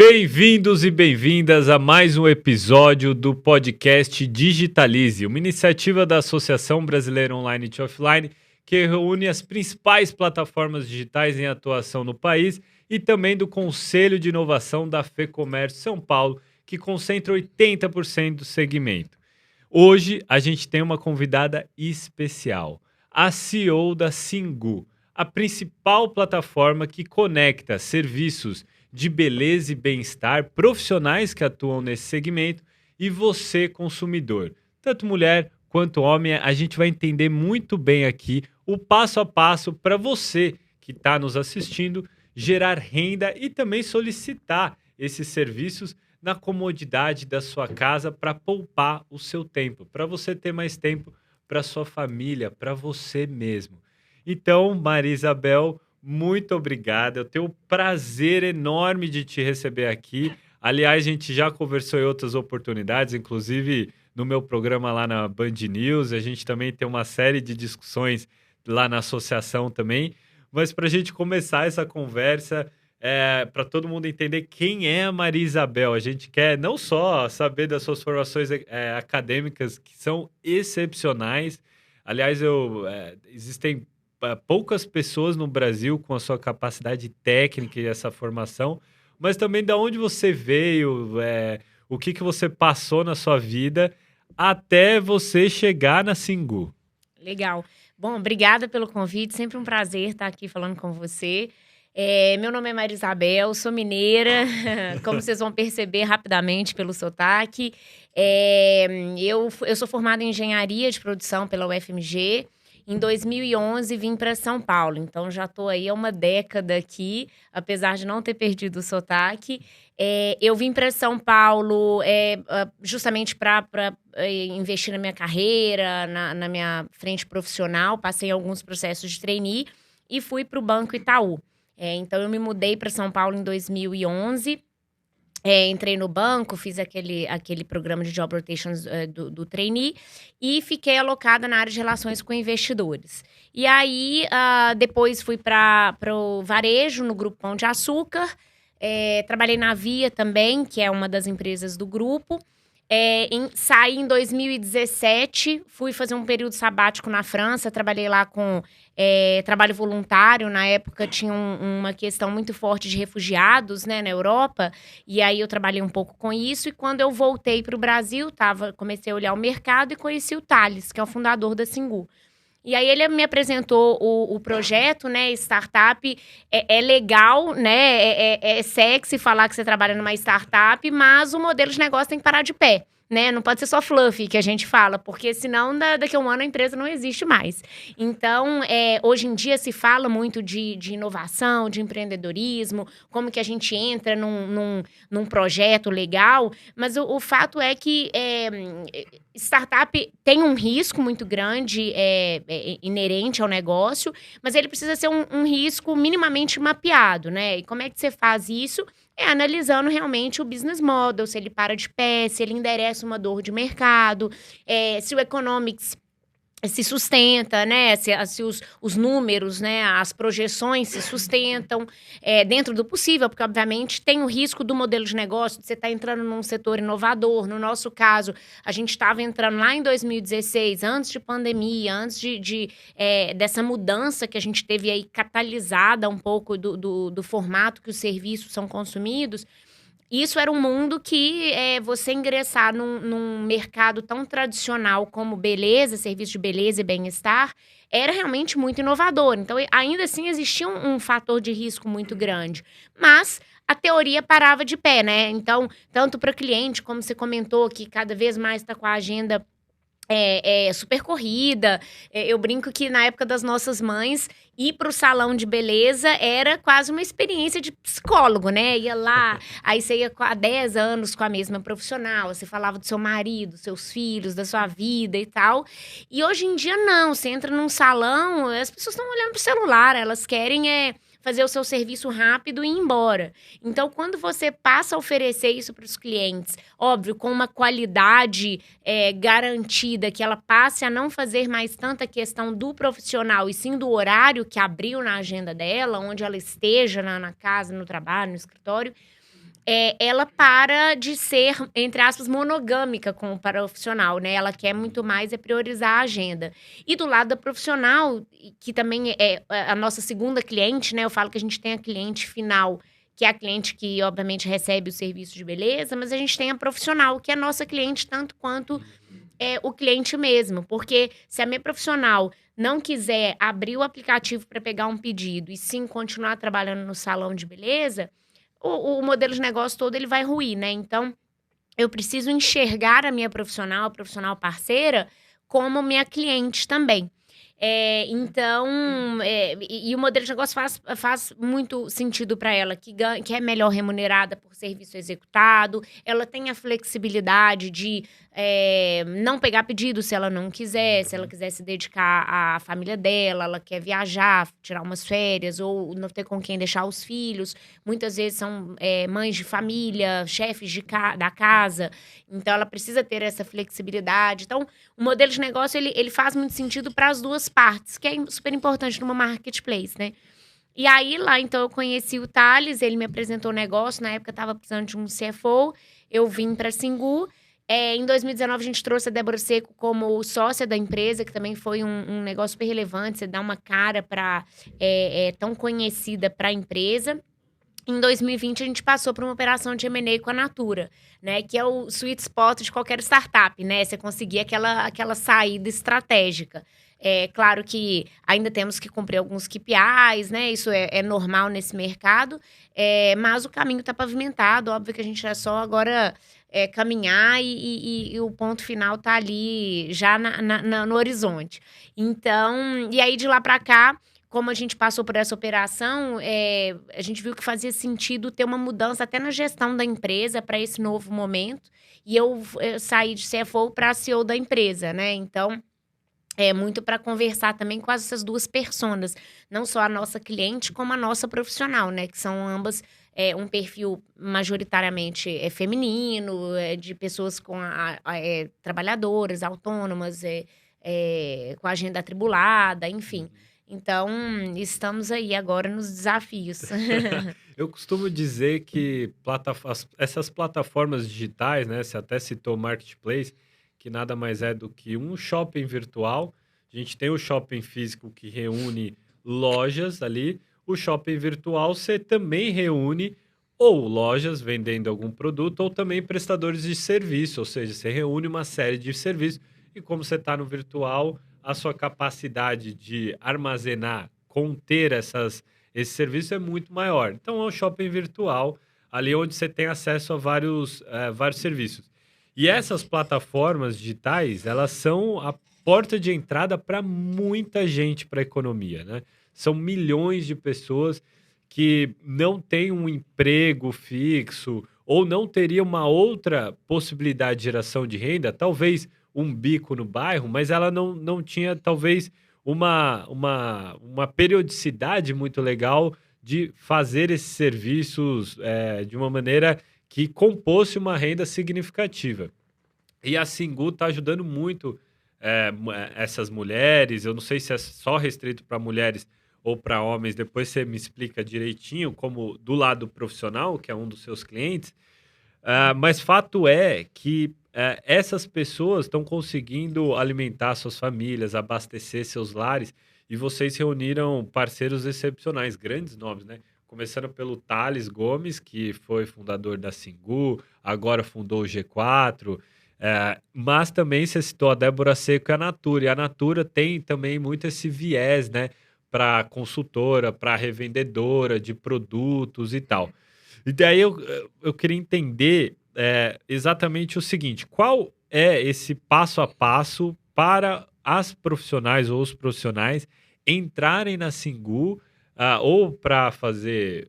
Bem-vindos e bem-vindas a mais um episódio do podcast Digitalize, uma iniciativa da Associação Brasileira Online e Offline que reúne as principais plataformas digitais em atuação no país e também do Conselho de Inovação da FEComércio São Paulo, que concentra 80% do segmento. Hoje a gente tem uma convidada especial, a CEO da Singu, a principal plataforma que conecta serviços de beleza e bem-estar, profissionais que atuam nesse segmento e você, consumidor. Tanto mulher quanto homem, a gente vai entender muito bem aqui o passo a passo para você que está nos assistindo gerar renda e também solicitar esses serviços na comodidade da sua casa para poupar o seu tempo, para você ter mais tempo para sua família, para você mesmo. Então, Maria Isabel, muito obrigado. Eu tenho um prazer enorme de te receber aqui. Aliás, a gente já conversou em outras oportunidades, inclusive no meu programa lá na Band News. A gente também tem uma série de discussões lá na associação também. Mas para a gente começar essa conversa, para todo mundo entender quem é a Maria Isabel, a gente quer não só saber das suas formações acadêmicas, que são excepcionais. Aliás, existem poucas pessoas no Brasil com a sua capacidade técnica e essa formação, mas também de onde você veio, o que você passou na sua vida até você chegar na Singu. Legal. Bom, obrigada pelo convite, sempre um prazer estar aqui falando com você. Meu nome é Maria Isabel, sou mineira, como vocês vão perceber rapidamente pelo sotaque. Eu sou formada em engenharia de produção pela UFMG. Em 2011, vim para São Paulo, então já estou aí há uma década aqui, apesar de não ter perdido o sotaque. Eu vim para São Paulo justamente para investir na minha carreira, na minha frente profissional. Passei em alguns processos de trainee e fui para o Banco Itaú. Então, eu me mudei para São Paulo em 2011. Entrei no banco, fiz aquele programa de job rotations do trainee e fiquei alocada na área de relações com investidores. E aí, depois fui para o varejo, no Grupo Pão de Açúcar. Trabalhei na Via também, que é uma das empresas do grupo. Saí em 2017, fui fazer um período sabático na França, trabalhei lá com trabalho voluntário. Na época tinha uma questão muito forte de refugiados, né, na Europa, e aí eu trabalhei um pouco com isso, e quando eu voltei para o Brasil, comecei a olhar o mercado e conheci o Thales, que é o fundador da Singu. E aí ele me apresentou o projeto, né, startup. É legal, né, é sexy falar que você trabalha numa startup, mas o modelo de negócio tem que parar de pé, né? Não pode ser só fluffy que a gente fala, porque senão daqui a um ano a empresa não existe mais. Então, hoje em dia se fala muito de inovação, de empreendedorismo, como que a gente entra num projeto legal, mas o fato é que startup tem um risco muito grande inerente ao negócio, mas ele precisa ser um risco minimamente mapeado, né? E como é que você faz isso? Analisando realmente o business model, se ele para de pé, se ele endereça uma dor de mercado, se o economics se sustenta, né? Se os números, né? As projeções se sustentam dentro do possível, porque, obviamente, tem o risco do modelo de negócio, de você estar entrando num setor inovador. No nosso caso, a gente estava entrando lá em 2016, antes de pandemia, antes dessa mudança que a gente teve aí catalisada um pouco do formato que os serviços são consumidos. Isso era um mundo que você ingressar num mercado tão tradicional como beleza, serviço de beleza e bem-estar, era realmente muito inovador. Então, ainda assim, existia um fator de risco muito grande. Mas a teoria parava de pé, né? Então, tanto para cliente, como você comentou, que cada vez mais está com a agenda super corrida. Eu brinco que na época das nossas mães, ir para o salão de beleza era quase uma experiência de psicólogo, né? Ia lá, aí você ia há 10 anos com a mesma profissional, você falava do seu marido, dos seus filhos, da sua vida e tal. E hoje em dia, não. Você entra num salão, as pessoas estão olhando pro celular, elas querem fazer o seu serviço rápido e ir embora. Então, quando você passa a oferecer isso para os clientes, óbvio, com uma qualidade garantida, que ela passe a não fazer mais tanta questão do profissional e sim do horário que abriu na agenda dela, onde ela esteja na casa, no trabalho, no escritório, ela para de ser, entre aspas, monogâmica com o profissional, né? Ela quer muito mais priorizar a agenda. E do lado da profissional, que também é a nossa segunda cliente, né? Eu falo que a gente tem a cliente final, que é a cliente que, obviamente, recebe o serviço de beleza, mas a gente tem a profissional, que é a nossa cliente tanto quanto o cliente mesmo. Porque se a minha profissional não quiser abrir o aplicativo para pegar um pedido e sim continuar trabalhando no salão de beleza, o modelo de negócio todo ele vai ruir, né? Então, eu preciso enxergar a profissional parceira, como minha cliente também. E o modelo de negócio faz muito sentido para ela, que é melhor remunerada por serviço executado, ela tem a flexibilidade de não pegar pedido se ela não quiser, se ela quiser se dedicar à família dela, ela quer viajar, tirar umas férias, ou não ter com quem deixar os filhos. Muitas vezes são mães de família, chefes da casa, então ela precisa ter essa flexibilidade. Então, o modelo de negócio, ele faz muito sentido para as duas partes, que é super importante numa marketplace, né? E aí, lá, então, eu conheci o Thales, ele me apresentou o negócio, na época eu estava precisando de um CFO, eu vim para a Singu. Em 2019, a gente trouxe a Débora Seco como sócia da empresa, que também foi um negócio super relevante, você dá uma cara tão conhecida para a empresa. Em 2020, a gente passou por uma operação de M&A com a Natura, né? Que é o sweet spot de qualquer startup, né? Você conseguir aquela saída estratégica. É claro que ainda temos que cumprir alguns KPIs, né? Isso é normal nesse mercado. Mas o caminho está pavimentado. Óbvio que a gente é só agora caminhar e o ponto final está ali já no horizonte. Então, e aí de lá para cá, como a gente passou por essa operação, a gente viu que fazia sentido ter uma mudança até na gestão da empresa para esse novo momento. E eu saí de CFO para CEO da empresa, né? Então, muito para conversar também com essas duas personas. Não só a nossa cliente, como a nossa profissional, né? Que são ambas um perfil majoritariamente feminino, de pessoas trabalhadoras, autônomas, com agenda atribulada, enfim. Então, estamos aí agora nos desafios. Eu costumo dizer que essas plataformas digitais, né? Você até citou Marketplace, que nada mais é do que um shopping virtual. A gente tem o shopping físico que reúne lojas ali. O shopping virtual você também reúne ou lojas vendendo algum produto ou também prestadores de serviço, ou seja, você reúne uma série de serviços e como você está no virtual, a sua capacidade de armazenar, conter esse serviço é muito maior. Então, é um shopping virtual, ali onde você tem acesso a vários serviços. E essas plataformas digitais, elas são a porta de entrada para muita gente para a economia, né? São milhões de pessoas que não têm um emprego fixo ou não teria uma outra possibilidade de geração de renda, talvez um bico no bairro, mas ela não tinha, talvez, uma periodicidade muito legal de fazer esses serviços de uma maneira que compôsse uma renda significativa. E a Singu está ajudando muito essas mulheres. Eu não sei se é só restrito para mulheres ou para homens. Depois você me explica direitinho, como do lado profissional, que é um dos seus clientes. Mas fato é que essas pessoas estão conseguindo alimentar suas famílias, abastecer seus lares, e vocês reuniram parceiros excepcionais, grandes nomes, né? Começando pelo Thales Gomes, que foi fundador da Singu, agora fundou o G4, mas também você citou a Débora Seco e a Natura. E a Natura tem também muito esse viés, né? Para consultora, para revendedora de produtos e tal. E daí eu queria entender exatamente o seguinte: qual é esse passo a passo para as profissionais ou os profissionais entrarem na Singu ou para fazer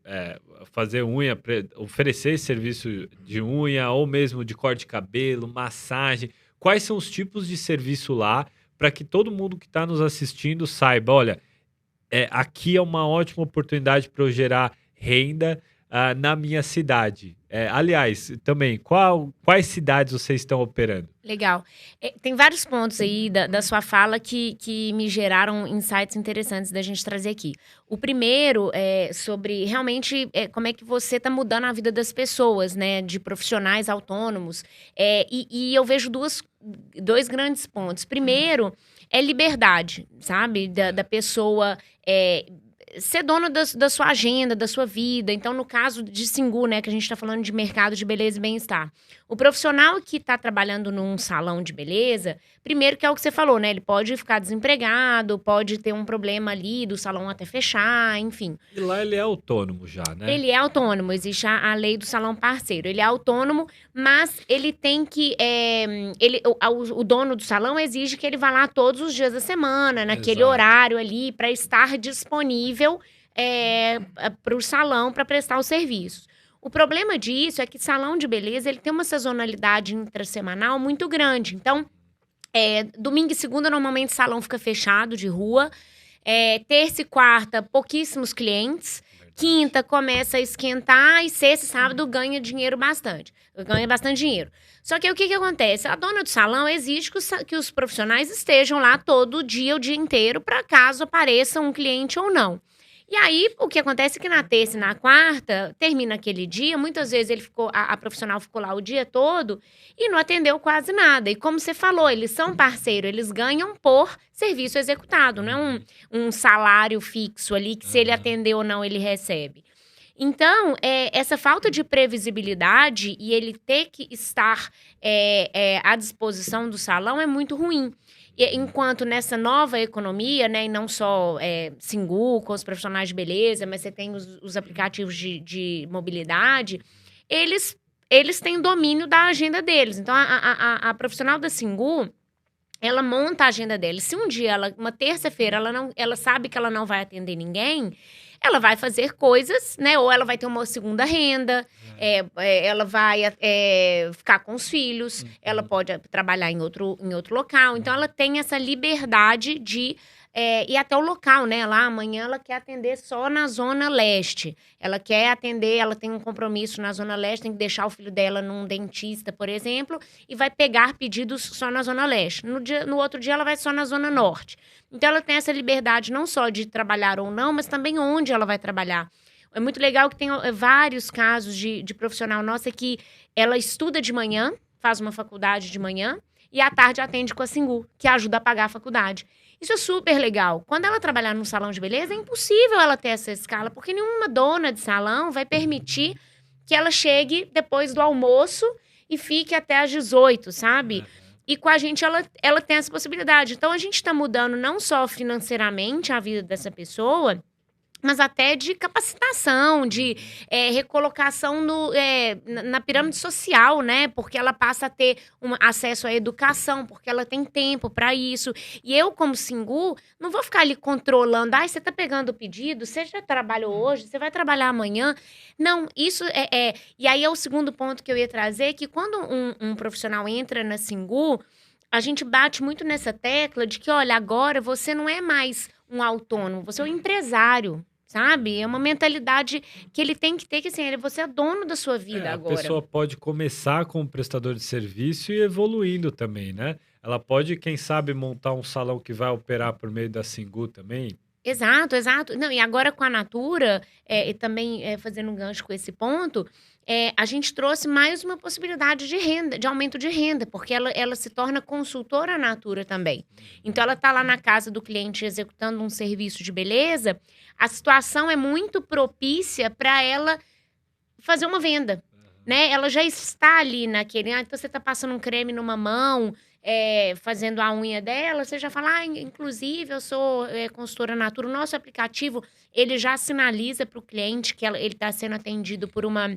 unha, oferecer serviço de unha ou mesmo de corte de cabelo, massagem? Quais são os tipos de serviço lá para que todo mundo que está nos assistindo saiba, olha, aqui é uma ótima oportunidade para eu gerar renda na minha cidade. Aliás, também, quais cidades vocês estão operando? Legal. Tem vários pontos aí da sua fala que me geraram insights interessantes da gente trazer aqui. O primeiro é sobre realmente como é que você está mudando a vida das pessoas, né? De profissionais autônomos. E eu vejo dois grandes pontos. Primeiro é liberdade, sabe? Da pessoa ser dona da sua agenda, da sua vida. Então, no caso de Singu, né, que a gente está falando de mercado de beleza e bem-estar. O profissional que está trabalhando num salão de beleza, primeiro que é o que você falou, né? Ele pode ficar desempregado, pode ter um problema ali do salão até fechar, enfim. E lá ele é autônomo já, né? Ele é autônomo, existe a lei do salão parceiro. Ele é autônomo, mas ele tem que... o dono do salão exige que ele vá lá todos os dias da semana, naquele Exato. horário ali, para estar disponível para o salão para prestar os serviços. O problema disso é que salão de beleza ele tem uma sazonalidade intrasemanal muito grande. Então, domingo e segunda, normalmente, o salão fica fechado de rua. Terça e quarta, pouquíssimos clientes. Quinta começa a esquentar e sexta e sábado ganha dinheiro bastante. Ganha bastante dinheiro. Só que o que acontece? A dona do salão exige que os profissionais estejam lá todo dia, o dia inteiro, para caso apareça um cliente ou não. E aí, o que acontece é que na terça e na quarta, termina aquele dia, muitas vezes a profissional ficou lá o dia todo e não atendeu quase nada. E como você falou, eles são parceiro, eles ganham por serviço executado, não é um salário fixo ali que se ele atender ou não, ele recebe. Então, essa falta de previsibilidade e ele ter que estar à disposição do salão é muito ruim. Enquanto nessa nova economia, né, e não só Singu, com os profissionais de beleza, mas você tem os aplicativos de mobilidade, eles têm domínio da agenda deles. Então, a profissional da Singu, ela monta a agenda dela. Se um dia, uma terça-feira, ela sabe que ela não vai atender ninguém, ela vai fazer coisas, né? Ou ela vai ter uma segunda renda, ela vai ficar com os filhos, ela pode trabalhar em outro local. Então, ela tem essa liberdade de ir até o local, né? Lá amanhã ela quer atender só na Zona Leste. Ela quer atender, ela tem um compromisso na Zona Leste, tem que deixar o filho dela num dentista, por exemplo, e vai pegar pedidos só na Zona Leste. No outro dia ela vai só na Zona Norte. Então, ela tem essa liberdade não só de trabalhar ou não, mas também onde ela vai trabalhar. É muito legal que tem vários casos de profissional nossa que ela estuda de manhã, faz uma faculdade de manhã, e à tarde atende com a Singu, que ajuda a pagar a faculdade. Isso é super legal. Quando ela trabalhar num salão de beleza, é impossível ela ter essa escala, porque nenhuma dona de salão vai permitir que ela chegue depois do almoço e fique até às 18, sabe? E com a gente, ela tem essa possibilidade. Então, a gente está mudando não só financeiramente a vida dessa pessoa, mas até de capacitação, de recolocação na pirâmide social, né? Porque ela passa a ter acesso à educação, porque ela tem tempo para isso. E eu, como Singu, não vou ficar ali controlando. Você tá pegando o pedido, você já trabalhou hoje, você vai trabalhar amanhã. Não, isso E aí é o segundo ponto que eu ia trazer, que quando um profissional entra na Singu, a gente bate muito nessa tecla de que, olha, agora você não é mais um autônomo, você é um empresário. Sabe? É uma mentalidade que ele tem que ter, que assim, você é dono da sua vida agora. A pessoa pode começar como prestador de serviço e evoluindo também, né? Ela pode, quem sabe, montar um salão que vai operar por meio da Singu também. Exato, exato. Não, e agora com a Natura, e também fazendo um gancho com esse ponto, a gente trouxe mais uma possibilidade de renda, de aumento de renda, porque ela se torna consultora Natura também. Então, ela está lá na casa do cliente executando um serviço de beleza, a situação é muito propícia para ela fazer uma venda, né? Ela já está ali naquele... então você está passando um creme numa mão, fazendo a unha dela, você já fala, inclusive, eu sou consultora Natura. O nosso aplicativo, ele já sinaliza para o cliente que ele está sendo atendido por uma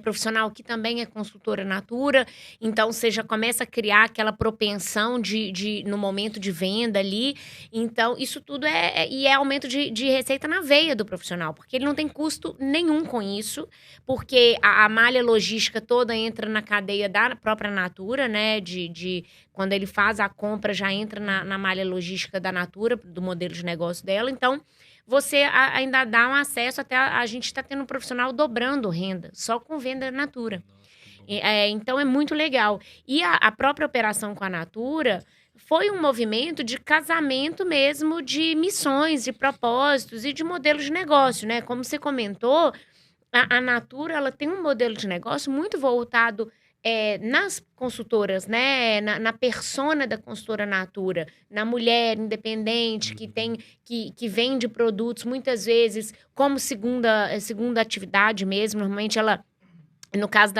profissional que também é consultora Natura. Então, você já começa a criar aquela propensão no momento de venda ali. Então, isso tudo é aumento de receita na veia do profissional, porque ele não tem custo nenhum com isso, porque a malha logística toda entra na cadeia da própria Natura, né? Quando ele faz a compra, já entra na malha logística da Natura, do modelo de negócio dela. Então, você ainda dá um acesso até a gente está tendo um profissional dobrando renda, só com venda Natura. Então é muito legal. E a própria operação com a Natura foi um movimento de casamento mesmo de missões, de propósitos e de modelo de negócio, né? Como você comentou, a Natura ela tem um modelo de negócio muito voltado nas consultoras, né? Na persona da consultora Natura, na mulher independente que vende produtos muitas vezes como segunda atividade mesmo. Normalmente ela, no caso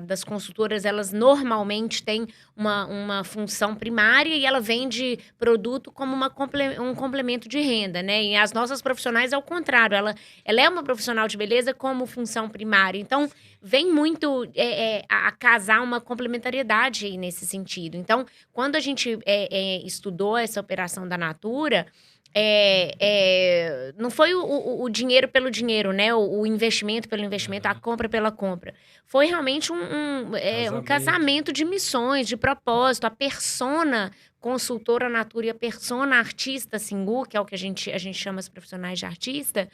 das consultoras, elas normalmente têm uma função primária e ela vende produto como um complemento de renda, né? E as nossas profissionais, ao contrário, ela é uma profissional de beleza como função primária. Então, vem muito a casar uma complementariedade aí nesse sentido. Então, quando a gente estudou essa operação da Natura, não foi o dinheiro pelo dinheiro, né? O investimento pelo investimento, a compra pela compra. Foi realmente um casamento de missões, de propósito. A persona consultora Natura e a persona artista Singu, que é o que a gente chama os profissionais de artista,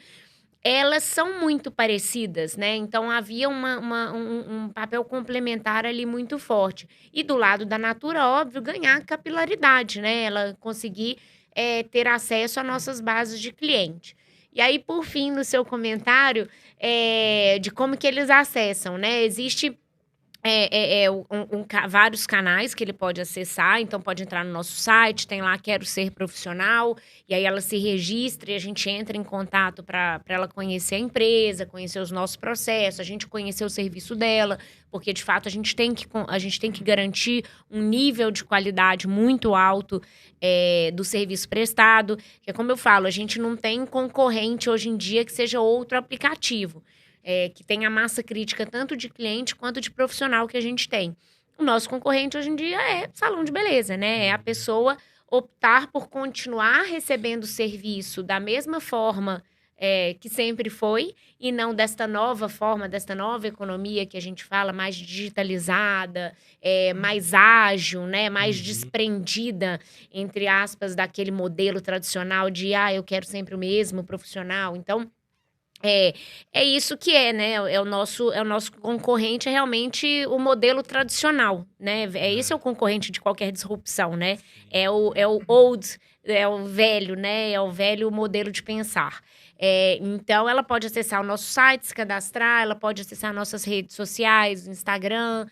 elas são muito parecidas, né? Então, havia um papel complementar ali muito forte. E do lado da Natura, óbvio, ganhar capilaridade, né? Ela conseguir ter acesso a nossas bases de cliente. E aí, por fim, no seu comentário, de como que eles acessam, né? Existe vários canais que ele pode acessar, então pode entrar no nosso site, tem lá Quero Ser Profissional, e aí ela se registra e a gente entra em contato para ela conhecer a empresa, conhecer os nossos processos, a gente conhecer o serviço dela, porque de fato a gente tem que garantir um nível de qualidade muito alto do serviço prestado, que é como eu falo, a gente não tem concorrente hoje em dia que seja outro aplicativo. Que tem a massa crítica tanto de cliente quanto de profissional que a gente tem. O nosso concorrente hoje em dia é salão de beleza, né? É a pessoa optar por continuar recebendo o serviço da mesma forma que sempre foi, e não desta nova forma, desta nova economia que a gente fala, mais digitalizada, mais ágil, né? Mais desprendida, entre aspas, daquele modelo tradicional de, eu quero sempre o mesmo profissional. Então, é isso que né? É o nosso concorrente, é realmente o modelo tradicional, né? Esse é o concorrente de qualquer disrupção, né? É o old, é o velho, né? É o velho modelo de pensar. Então, ela pode acessar o nosso site, se cadastrar, ela pode acessar nossas redes sociais, Instagram,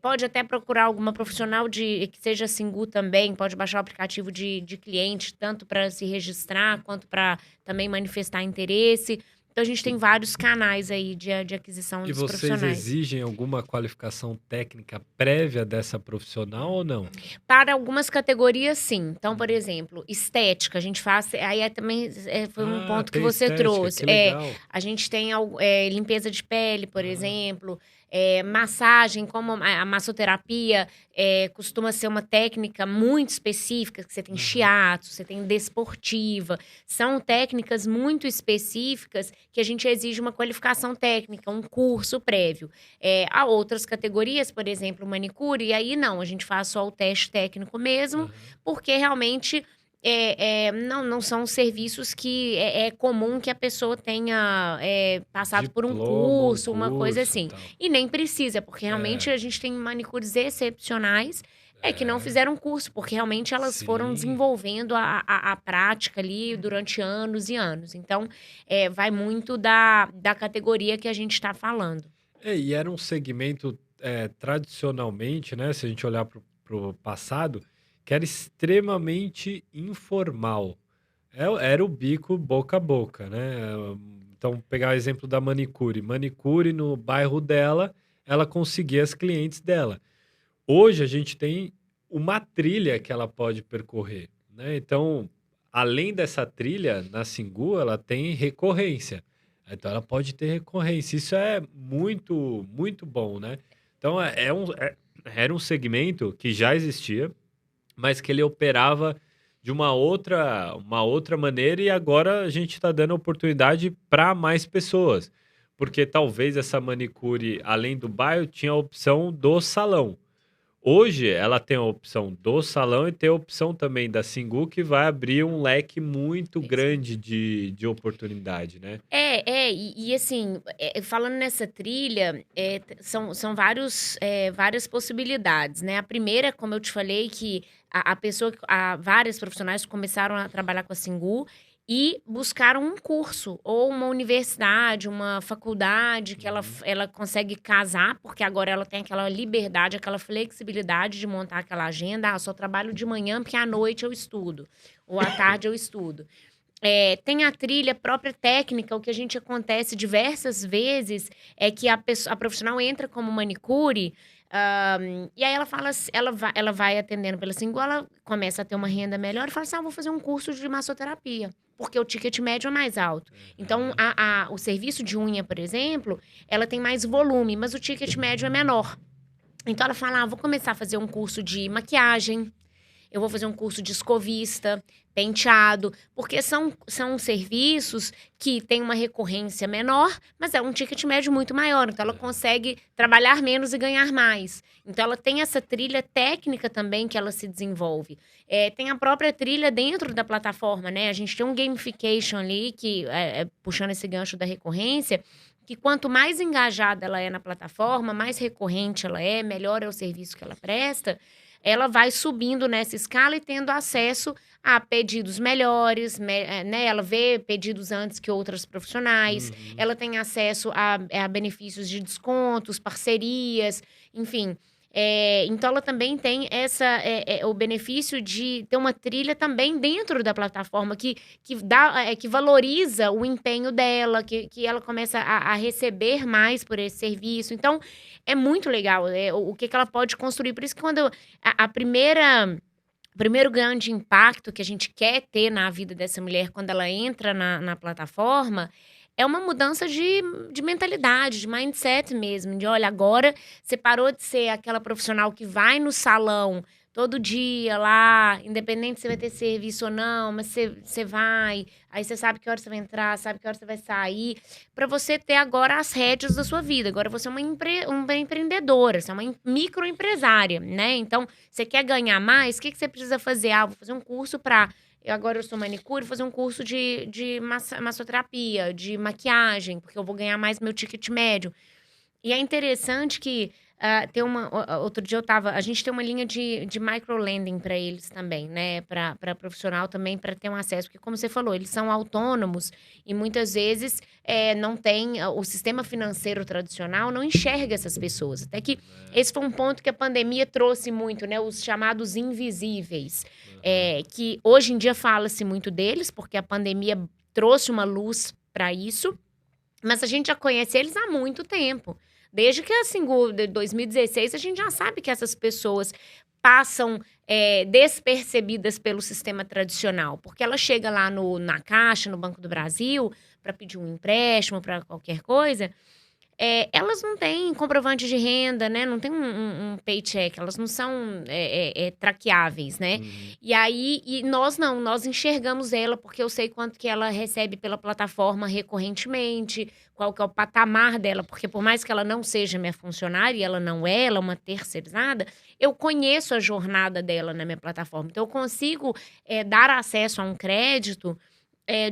pode até procurar alguma profissional que seja Singu também, pode baixar o aplicativo de cliente, tanto para se registrar, quanto para também manifestar interesse. Então, a gente tem vários canais aí de aquisição dos profissionais. E vocês exigem alguma qualificação técnica prévia dessa profissional ou não? Para algumas categorias, sim. Então, por exemplo, estética, a gente faz... Aí também foi um ponto que você trouxe. Que legal. A gente tem limpeza de pele, por exemplo... massagem, como a massoterapia, costuma ser uma técnica muito específica, que você tem shiatsu, você tem desportiva. São técnicas muito específicas que a gente exige uma qualificação técnica, um curso prévio. Há outras categorias, por exemplo, manicure, e aí não, a gente faz só o teste técnico mesmo, porque realmente... não são serviços que é comum que a pessoa tenha passado por um curso, uma coisa assim. E nem precisa, porque realmente a gente tem manicures excepcionais que não fizeram curso, porque realmente elas foram desenvolvendo a prática ali durante anos e anos. Então, vai muito da categoria que a gente está falando. E era um segmento tradicionalmente, né? Se a gente olhar para o passado, que era extremamente informal. Era o bico boca a boca, né? Então, pegar o exemplo da manicure. Manicure no bairro dela, ela conseguia as clientes dela. Hoje, a gente tem uma trilha que ela pode percorrer, né? Então, além dessa trilha, na Singu, ela tem recorrência. Então, ela pode ter recorrência. Isso é muito, muito bom, né? Então, era um segmento que já existia, mas que ele operava de uma outra maneira, e agora a gente está dando oportunidade para mais pessoas. Porque talvez essa manicure, além do bairro, tinha a opção do salão. Hoje ela tem a opção do salão e tem a opção também da Singu, que vai abrir um leque muito grande de oportunidade, né? Assim, falando nessa trilha, são várias possibilidades, né? A primeira, como eu te falei, que várias profissionais começaram a trabalhar com a Singu e buscaram um curso, ou uma universidade, uma faculdade, que ela consegue casar, porque agora ela tem aquela liberdade, aquela flexibilidade de montar aquela agenda. Só trabalho de manhã, porque à noite eu estudo, ou à tarde eu estudo. Tem a trilha própria técnica. O que a gente acontece diversas vezes é que a profissional entra como manicure, e aí ela fala, ela vai atendendo pela Singu, ela começa a ter uma renda melhor e fala assim: vou fazer um curso de massoterapia, porque o ticket médio é mais alto. Então, o serviço de unha, por exemplo, ela tem mais volume, mas o ticket médio é menor. Então, ela fala: vou começar a fazer um curso de maquiagem, eu vou fazer um curso de escovista, penteado, porque são serviços que têm uma recorrência menor, mas é um ticket médio muito maior. Então, ela consegue trabalhar menos e ganhar mais. Então, ela tem essa trilha técnica também que ela se desenvolve. Tem a própria trilha dentro da plataforma, né? A gente tem um gamification ali, que puxando esse gancho da recorrência, que quanto mais engajada ela é na plataforma, mais recorrente ela é, melhor é o serviço que ela presta, ela vai subindo nessa escala e tendo acesso a pedidos melhores, né? Ela vê pedidos antes que outras profissionais, ela tem acesso a benefícios de descontos, parcerias, enfim. Então, ela também tem o benefício de ter uma trilha também dentro da plataforma que valoriza o empenho dela, que ela começa a receber mais por esse serviço. Então, é muito legal o que ela pode construir. Por isso que quando o primeiro grande impacto que a gente quer ter na vida dessa mulher quando ela entra na plataforma é uma mudança de mentalidade, de mindset mesmo. De, olha, agora você parou de ser aquela profissional que vai no salão todo dia lá, independente se você vai ter serviço ou não, mas você vai, aí você sabe que hora você vai entrar, sabe que hora você vai sair, para você ter agora as rédeas da sua vida. Agora você é uma empreendedora, você é uma microempresária, né? Então, você quer ganhar mais, o que você precisa fazer? Vou fazer um curso para... Agora eu sou manicure, vou fazer um curso de massoterapia, de maquiagem, porque eu vou ganhar mais meu ticket médio. E é interessante que outro dia a gente tem uma linha de microlending para eles também, né? Para profissional também, para ter um acesso. Porque, como você falou, eles são autônomos e muitas vezes não tem... O sistema financeiro tradicional não enxerga essas pessoas. Até que esse foi um ponto que a pandemia trouxe muito, né? Os chamados invisíveis. Que hoje em dia fala-se muito deles, porque a pandemia trouxe uma luz para isso. Mas a gente já conhece eles há muito tempo. Desde que a Singu, de 2016, a gente já sabe que essas pessoas passam despercebidas pelo sistema tradicional. Porque ela chega lá na Caixa, no Banco do Brasil, para pedir um empréstimo, para qualquer coisa... elas não têm comprovante de renda, né? Não tem um paycheck, elas não são traqueáveis, né? E aí, nós não, nós enxergamos ela, porque eu sei quanto que ela recebe pela plataforma recorrentemente, qual que é o patamar dela, porque por mais que ela não seja minha funcionária, e ela não é, ela é uma terceirizada, eu conheço a jornada dela na minha plataforma. Então, eu consigo dar acesso a um crédito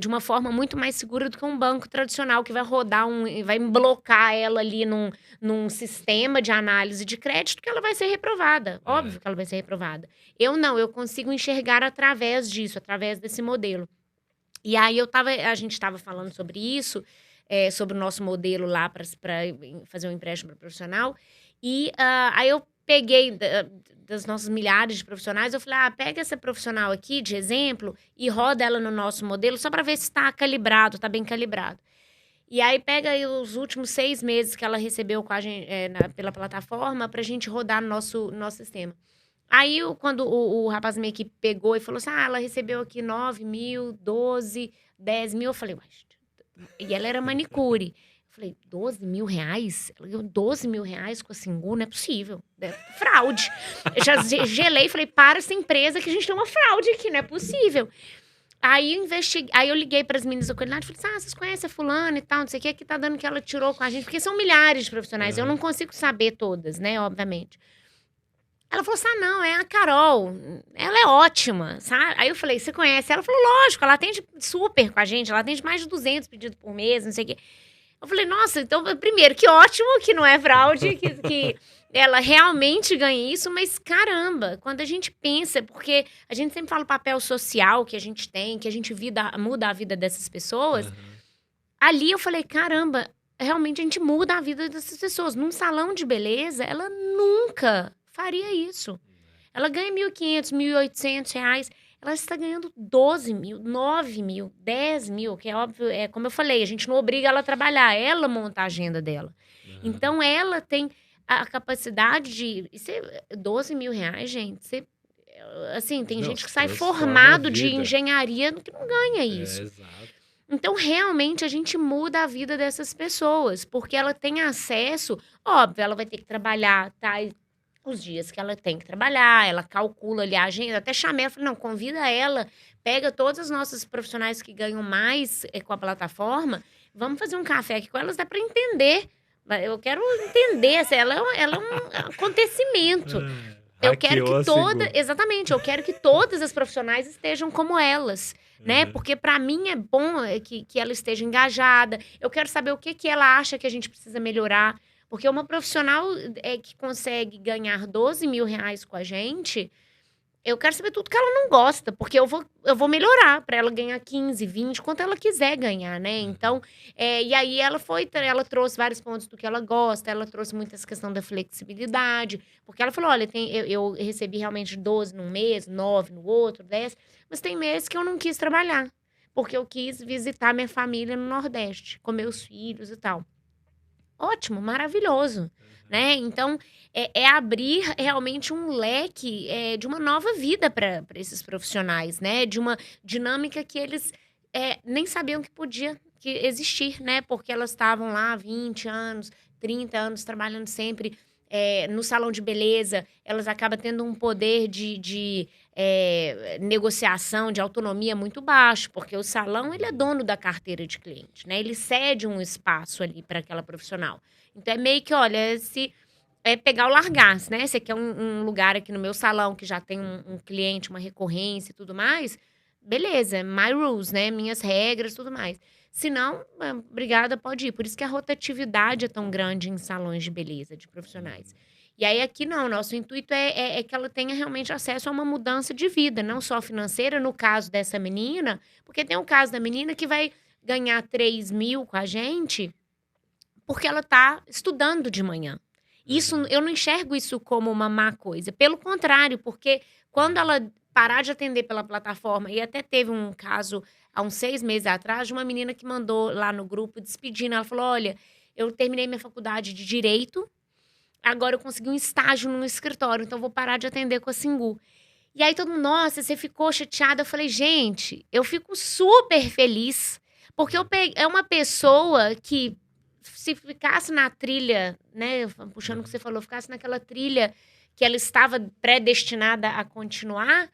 de uma forma muito mais segura do que um banco tradicional que vai rodar vai blocar ela ali num sistema de análise de crédito que ela vai ser reprovada. Óbvio que ela vai ser reprovada. Eu não, eu consigo enxergar através disso, através desse modelo. E aí a gente estava falando sobre isso, sobre o nosso modelo lá para fazer um empréstimo para profissional. E aí eu peguei das nossas milhares de profissionais, eu falei, pega essa profissional aqui de exemplo e roda ela no nosso modelo só para ver se está calibrado, está bem calibrado. E aí pega aí os últimos 6 meses que ela recebeu com a gente, pela plataforma para a gente rodar no nosso sistema. Aí, quando o rapaz da minha equipe pegou e falou assim, ela recebeu aqui 9 mil, 12, 10 mil, eu falei, e ela era manicure. Falei, 12 mil reais? 12 mil reais com a Singu? Não é possível. É fraude. Eu já gelei e falei, para essa empresa que a gente tem uma fraude aqui, não é possível. Aí eu liguei para as meninas da qualidade e falei, vocês conhecem a fulana e tal, não sei o que tá dando que ela tirou com a gente, porque são milhares de profissionais, eu não consigo saber todas, né, obviamente. Ela falou assim, não, é a Carol, ela é ótima, sabe? Aí eu falei, você conhece? Ela falou, lógico, ela atende super com a gente, ela atende mais de 200 pedidos por mês, não sei o quê. Eu falei, nossa, então, primeiro, que ótimo que não é fraude, que ela realmente ganha isso, mas caramba, quando a gente pensa, porque a gente sempre fala o papel social que a gente tem, que a gente muda a vida dessas pessoas, ali eu falei, caramba, realmente a gente muda a vida dessas pessoas. Num salão de beleza, ela nunca faria isso. Ela ganha R$1.500, R$1.800. Ela está ganhando 12 mil, 9 mil, 10 mil, que é óbvio, é como eu falei, a gente não obriga ela a trabalhar, ela monta a agenda dela. Então, ela tem a capacidade de... Isso é R$12.000, gente. Assim, tem gente que sai formado de engenharia que não ganha isso. Exato. Então, realmente, a gente muda a vida dessas pessoas, porque ela tem acesso, óbvio, ela vai ter que trabalhar, tá? Os dias que ela tem que trabalhar, ela calcula ali a agenda, até chamei, ela falei, não, convida ela, pega todas as nossas profissionais que ganham mais com a plataforma, vamos fazer um café aqui com elas, dá para entender. Eu quero entender, ela é um acontecimento. Eu quero que exatamente, eu quero que todas as profissionais estejam como elas, né? Porque para mim é bom que ela esteja engajada. Eu quero saber o que ela acha que a gente precisa melhorar. Porque uma profissional que consegue ganhar R$12.000 com a gente, eu quero saber tudo que ela não gosta, porque eu vou melhorar para ela ganhar 15, 20, quanto ela quiser ganhar, né? Então, e aí ela trouxe vários pontos do que ela gosta, ela trouxe muita essa questão da flexibilidade, porque ela falou, olha, eu recebi realmente 12 num mês, 9 no outro, 10, mas tem meses que eu não quis trabalhar, porque eu quis visitar minha família no Nordeste, com meus filhos e tal. Ótimo, maravilhoso, né? Então, é abrir realmente um leque de uma nova vida para esses profissionais, né? De uma dinâmica que eles nem sabiam que existir, né? Porque elas estavam lá 20 anos, 30 anos trabalhando sempre no salão de beleza. Elas acabam tendo um poder de negociação, de autonomia muito baixo, porque o salão ele é dono da carteira de cliente, né? Ele cede um espaço ali para aquela profissional. Então é meio que, olha, se pegar ou largar, né? Você quer um lugar aqui no meu salão que já tem um cliente, uma recorrência e tudo mais, beleza, my rules, né? Minhas regras e tudo mais. Se não, obrigada, pode ir. Por isso que a rotatividade é tão grande em salões de beleza, de profissionais. E aí aqui não, nosso intuito é que ela tenha realmente acesso a uma mudança de vida, não só financeira, no caso dessa menina, porque tem um caso da menina que vai ganhar 3 mil com a gente porque ela está estudando de manhã. Isso, eu não enxergo isso como uma má coisa. Pelo contrário, porque quando ela parar de atender pela plataforma, e até teve um caso há uns 6 meses atrás, de uma menina que mandou lá no grupo despedindo, ela falou, olha, eu terminei minha faculdade de Direito, agora eu consegui um estágio num escritório, então eu vou parar de atender com a Singu. E aí todo mundo, nossa, você ficou chateada? Eu falei, gente, eu fico super feliz, porque é uma pessoa que, se ficasse na trilha, né, puxando o que você falou, ficasse naquela trilha que ela estava predestinada a continuar,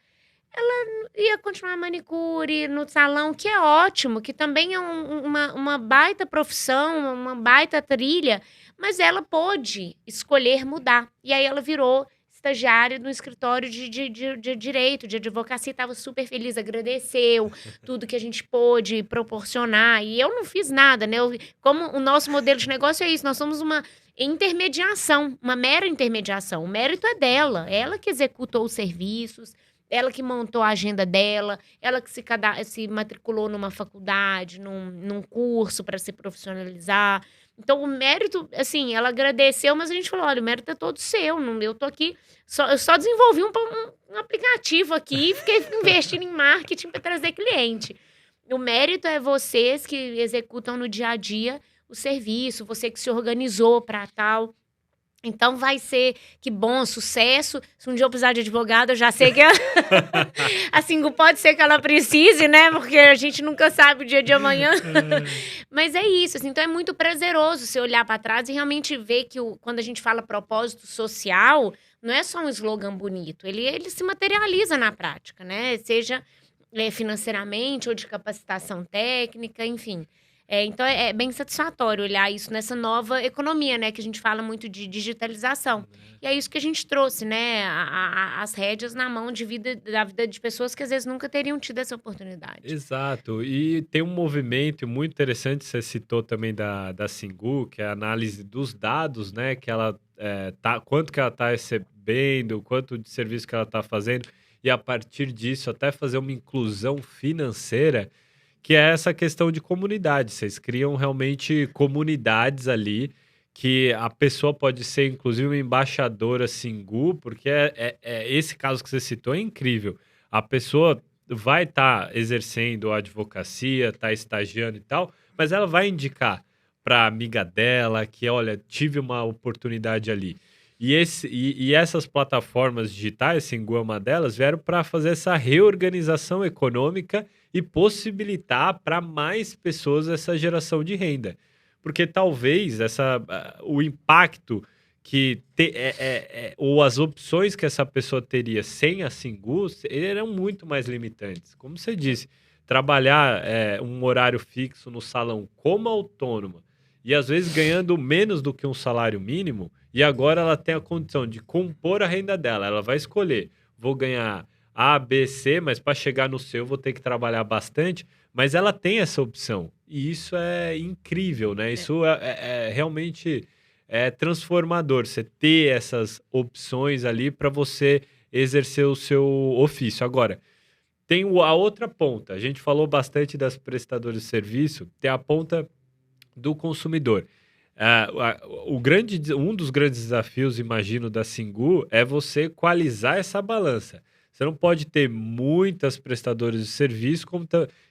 ela ia continuar manicure no salão, que é ótimo, que também é uma baita profissão, uma baita trilha, mas ela pôde escolher mudar. E aí ela virou estagiária no escritório de direito, de advocacia, estava super feliz, agradeceu tudo que a gente pôde proporcionar. E eu não fiz nada, né? Como o nosso modelo de negócio é isso, nós somos uma intermediação, uma mera intermediação. O mérito é dela, ela que executou os serviços, ela que montou a agenda dela, ela que se matriculou numa faculdade, num curso para se profissionalizar. Então, o mérito, assim, ela agradeceu, mas a gente falou, olha, o mérito é todo seu, eu tô aqui, eu só desenvolvi um aplicativo aqui e fiquei investindo em marketing para trazer cliente. O mérito é vocês que executam no dia a dia o serviço, você que se organizou para tal. Então, vai ser, que bom, sucesso. Se um dia eu precisar de advogado, eu já sei que assim, pode ser que ela precise, né? Porque a gente nunca sabe o dia de amanhã. Mas é isso, assim, então é muito prazeroso você olhar para trás e realmente ver que quando a gente fala propósito social, não é só um slogan bonito, ele se materializa na prática, né? Seja financeiramente ou de capacitação técnica, enfim. Então, é bem satisfatório olhar isso nessa nova economia, né? Que a gente fala muito de digitalização. E é isso que a gente trouxe, né? As rédeas na mão da vida de pessoas que às vezes nunca teriam tido essa oportunidade. Exato. E tem um movimento muito interessante, você citou também da Singu, que é a análise dos dados, né? Que ela quanto que ela está recebendo, quanto de serviço que ela está fazendo, e a partir disso até fazer uma inclusão financeira, que é essa questão de comunidade. Vocês criam realmente comunidades ali, que a pessoa pode ser, inclusive, uma embaixadora Singu, porque esse caso que você citou é incrível. A pessoa vai estar exercendo a advocacia, está estagiando e tal, mas ela vai indicar para amiga dela que, olha, tive uma oportunidade ali. E essas plataformas digitais, Singu é uma delas, vieram para fazer essa reorganização econômica e possibilitar para mais pessoas essa geração de renda. Porque talvez o impacto ou as opções que essa pessoa teria sem a Singu eram muito mais limitantes. Como você disse, trabalhar um horário fixo no salão como autônoma e às vezes ganhando menos do que um salário mínimo, e agora ela tem a condição de compor a renda dela. Ela vai escolher, vou ganhar A, B, C, mas para chegar no C eu vou ter que trabalhar bastante, mas ela tem essa opção. E isso é incrível, né? Isso realmente transformador, você ter essas opções ali para você exercer o seu ofício. Agora, tem a outra ponta. A gente falou bastante das prestadoras de serviço, tem a ponta do consumidor. Um dos grandes desafios, imagino, da Singu é você equalizar essa balança. Você não pode ter muitas prestadoras de serviço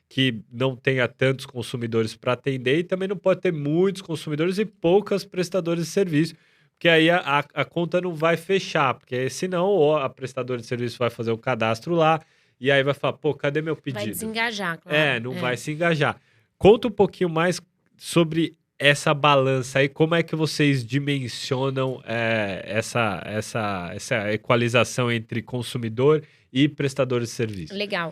que não tenha tantos consumidores para atender, e também não pode ter muitos consumidores e poucas prestadoras de serviço, porque aí a conta não vai fechar, porque senão a prestadora de serviço vai fazer o cadastro lá e aí vai falar, pô, cadê meu pedido? Vai desengajar, claro. Não vai se engajar. Conta um pouquinho mais sobre essa balança aí, como é que vocês dimensionam essa equalização entre consumidor e prestador de serviço? Legal.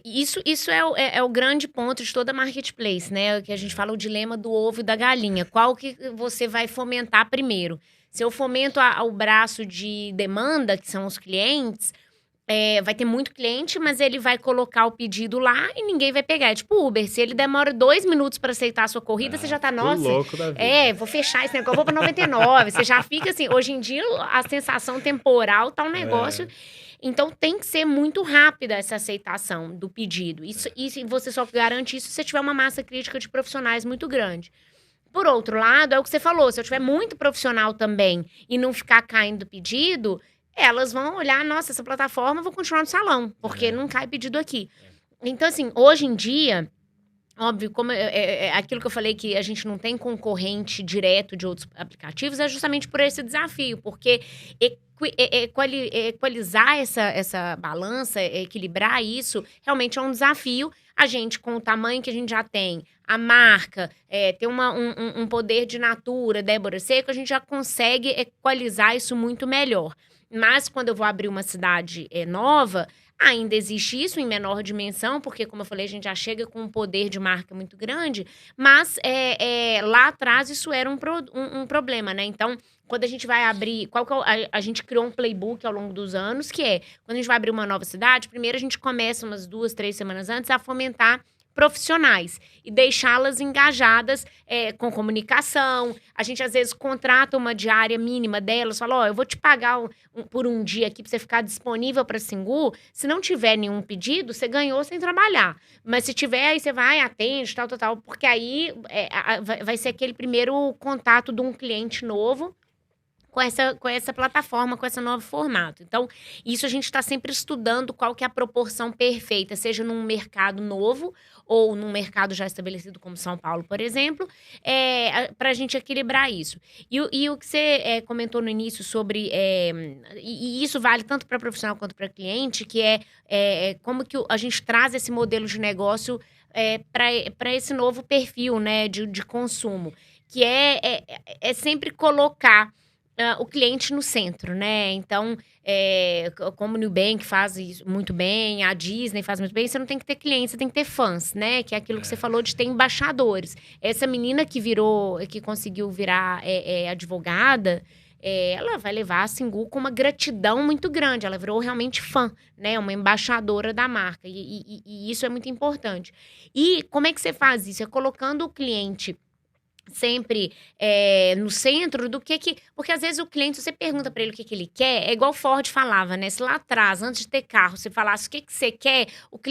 Isso é o grande ponto de toda marketplace, né? Que a gente fala o dilema do ovo e da galinha. Qual que você vai fomentar primeiro? Se eu fomento o braço de demanda, que são os clientes, vai ter muito cliente, mas ele vai colocar o pedido lá e ninguém vai pegar. É tipo Uber, se ele demora 2 minutos para aceitar a sua corrida, você já tá, nossa, louco da vida. vou fechar esse negócio, vou pra 99. Você já fica assim, hoje em dia a sensação temporal tá um negócio. Então, tem que ser muito rápida essa aceitação do pedido. Isso você só garante isso se você tiver uma massa crítica de profissionais muito grande. Por outro lado, é o que você falou, se eu tiver muito profissional também e não ficar caindo pedido, elas vão olhar, nossa, essa plataforma, eu vou continuar no salão, porque não cai pedido aqui. Então, assim, hoje em dia, óbvio, como aquilo que eu falei que a gente não tem concorrente direto de outros aplicativos, é justamente por esse desafio, porque equalizar essa balança, equilibrar isso, realmente é um desafio. A gente, com o tamanho que a gente já tem, a marca, tem um poder de natura, Débora Seco, a gente já consegue equalizar isso muito melhor. Mas quando eu vou abrir uma cidade nova, ainda existe isso em menor dimensão, porque, como eu falei, a gente já chega com um poder de marca muito grande, mas lá atrás isso era um problema, né? Então, quando a gente vai abrir... a gente criou um playbook ao longo dos anos, que quando a gente vai abrir uma nova cidade, primeiro a gente começa umas 2, 3 semanas antes a fomentar profissionais e deixá-las engajadas com comunicação. A gente, às vezes, contrata uma diária mínima delas, fala, eu vou te pagar por um dia aqui para você ficar disponível para Singu. Se não tiver nenhum pedido, você ganhou sem trabalhar. Mas se tiver, aí você vai, atende, tal, porque aí vai ser aquele primeiro contato de um cliente novo com essa plataforma, com esse novo formato. Então, isso a gente está sempre estudando qual que é a proporção perfeita, seja num mercado novo ou num mercado já estabelecido como São Paulo, por exemplo, para a gente equilibrar isso. E o que você comentou no início sobre... e isso vale tanto para profissional quanto para cliente, que como que a gente traz esse modelo de negócio para esse novo perfil, né, de consumo, que é sempre colocar o cliente no centro, né? Então, como o Nubank faz isso muito bem, a Disney faz muito bem, você não tem que ter clientes, você tem que ter fãs, né? Que é aquilo que você falou de ter embaixadores. Essa menina que conseguiu virar advogada, ela vai levar a Singu com uma gratidão muito grande. Ela virou realmente fã, né? Uma embaixadora da marca. E isso é muito importante. E como é que você faz isso? É colocando o cliente sempre no centro do que... Porque às vezes o cliente, você pergunta para ele o que ele quer, é igual o Ford falava, né? Se lá atrás, antes de ter carro, você falasse o que você quer,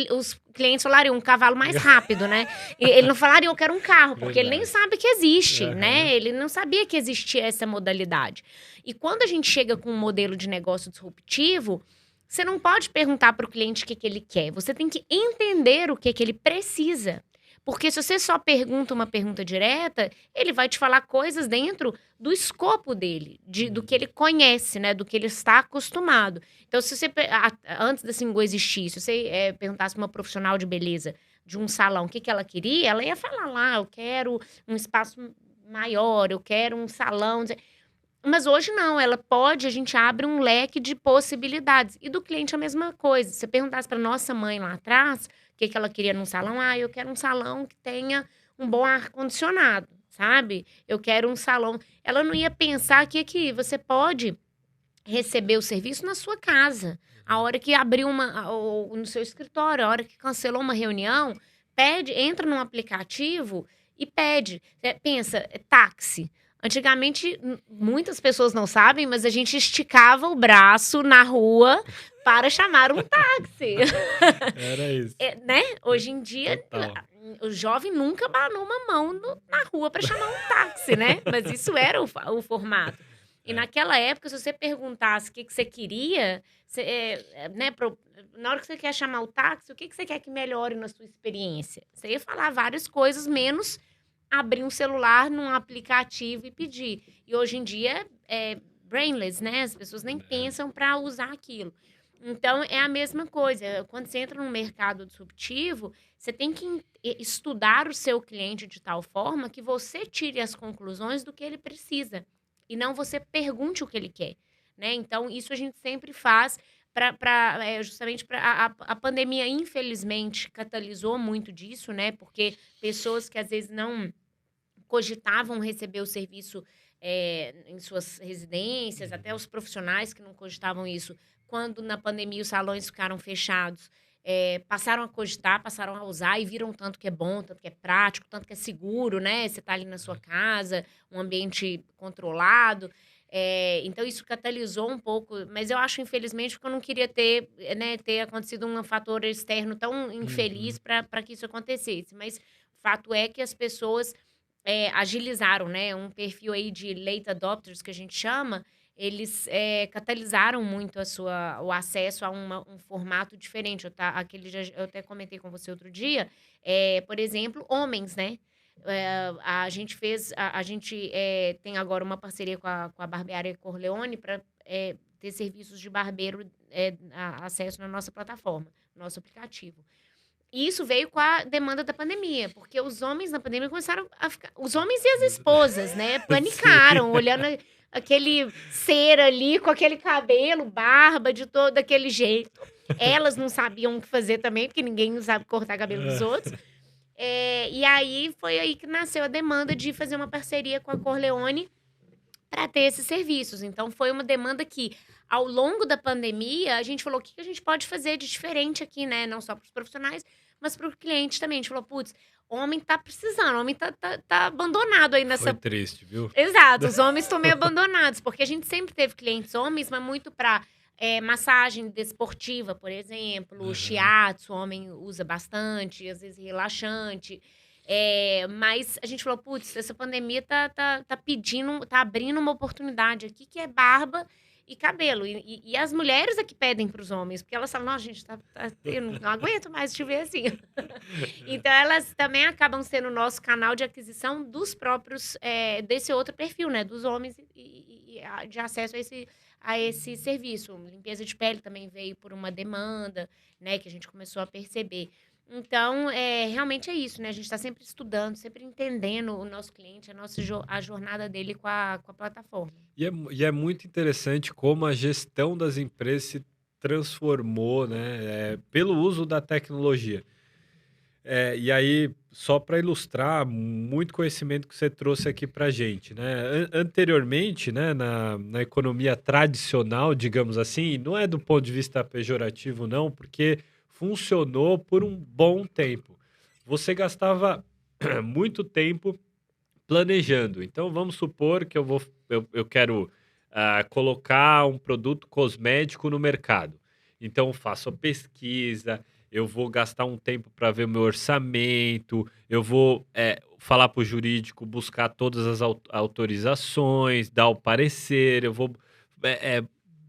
os clientes falariam um cavalo mais rápido, né? E ele não falaria eu quero um carro, porque ele nem sabe que existe, né? Ele não sabia que existia essa modalidade. E quando a gente chega com um modelo de negócio disruptivo, você não pode perguntar para o cliente o que ele quer. Você tem que entender o que ele precisa. Porque se você só pergunta uma pergunta direta, ele vai te falar coisas dentro do escopo dele, do que ele conhece, né? Do que ele está acostumado. Então, se você, antes da Singu existir, se você perguntasse para uma profissional de beleza de um salão o que ela queria, ela ia falar lá, eu quero um espaço maior, eu quero um salão. Mas hoje não, a gente abre um leque de possibilidades. E do cliente a mesma coisa. Se você perguntasse para nossa mãe lá atrás o que ela queria num salão, eu quero um salão que tenha um bom ar-condicionado, sabe? Eu quero um salão. Ela não ia pensar que você pode receber o serviço na sua casa. A hora que abriu ou no seu escritório, a hora que cancelou uma reunião, entra num aplicativo e pede. Pensa, táxi. Antigamente, muitas pessoas não sabem, mas a gente esticava o braço na rua para chamar um táxi. Era isso. Né? Hoje em dia, Total. o jovem nunca banou uma mão na rua para chamar um táxi, né? Mas isso era o formato. E naquela época, se você perguntasse o que você queria, né, na hora que você quer chamar o táxi, o que você quer que melhore na sua experiência? Você ia falar várias coisas, menos abrir um celular num aplicativo e pedir. E hoje em dia é brainless, né? As pessoas nem pensam para usar aquilo. Então, é a mesma coisa. Quando você entra num mercado disruptivo, você tem que estudar o seu cliente de tal forma que você tire as conclusões do que ele precisa. E não você pergunte o que ele quer, né? Então, isso a gente sempre faz justamente para a pandemia, infelizmente, catalisou muito disso, né? Porque pessoas que às vezes não cogitavam receber o serviço em suas residências, até os profissionais que não cogitavam isso, quando na pandemia os salões ficaram fechados, passaram a cogitar, passaram a usar e viram tanto que é bom, tanto que é prático, tanto que é seguro, né? Você tá ali na sua casa, um ambiente controlado. Então, isso catalisou um pouco, mas eu acho, infelizmente, porque eu não queria ter acontecido um fator externo tão infeliz para que isso acontecesse. Mas o fato é que as pessoas agilizaram, né? Um perfil aí de late adopters, que a gente chama, eles catalisaram muito o acesso a um formato diferente. Eu até comentei com você outro dia, por exemplo, homens, né? A gente tem agora uma parceria com a Barbearia Corleone para ter serviços de barbeiro, acesso na nossa plataforma, no nosso aplicativo. E isso veio com a demanda da pandemia, porque os homens na pandemia começaram a ficar... Os homens e as esposas, né? Panicaram, olhando aquele ser ali, com aquele cabelo, barba, de todo aquele jeito. Elas não sabiam o que fazer também, porque ninguém sabe cortar cabelo dos outros. E aí, foi aí que nasceu a demanda de fazer uma parceria com a Corleone para ter esses serviços. Então, foi uma demanda que, ao longo da pandemia, a gente falou, o que a gente pode fazer de diferente aqui, né? Não só para os profissionais, mas para o cliente também. A gente falou, putz, homem tá precisando, homem tá abandonado aí nessa... Foi triste, viu? Exato, os homens estão meio abandonados, porque a gente sempre teve clientes homens, mas muito para massagem desportiva, por exemplo, shiatsu, o homem usa bastante, às vezes relaxante. Mas a gente falou, putz, essa pandemia tá abrindo uma oportunidade aqui, que é barba e cabelo. E as mulheres é que pedem para os homens, porque elas falam, nossa, gente, eu não aguento mais te ver assim. Então, elas também acabam sendo o nosso canal de aquisição dos próprios, desse outro perfil, né? Dos homens e de acesso a esse serviço. Limpeza de pele também veio por uma demanda, né? Que a gente começou a perceber. Então, realmente é isso, né? A gente está sempre estudando, sempre entendendo o nosso cliente, a jornada dele com a plataforma. E é muito interessante como a gestão das empresas se transformou, né, pelo uso da tecnologia. E aí, só para ilustrar, muito conhecimento que você trouxe aqui para gente, né? Anteriormente, né, na economia tradicional, digamos assim, e não é do ponto de vista pejorativo, não, porque funcionou por um bom tempo. Você gastava muito tempo planejando. Então, vamos supor que eu quero colocar um produto cosmético no mercado. Então, eu faço a pesquisa, eu vou gastar um tempo para ver o meu orçamento, eu vou falar para o jurídico, buscar todas as autorizações, dar o parecer, eu vou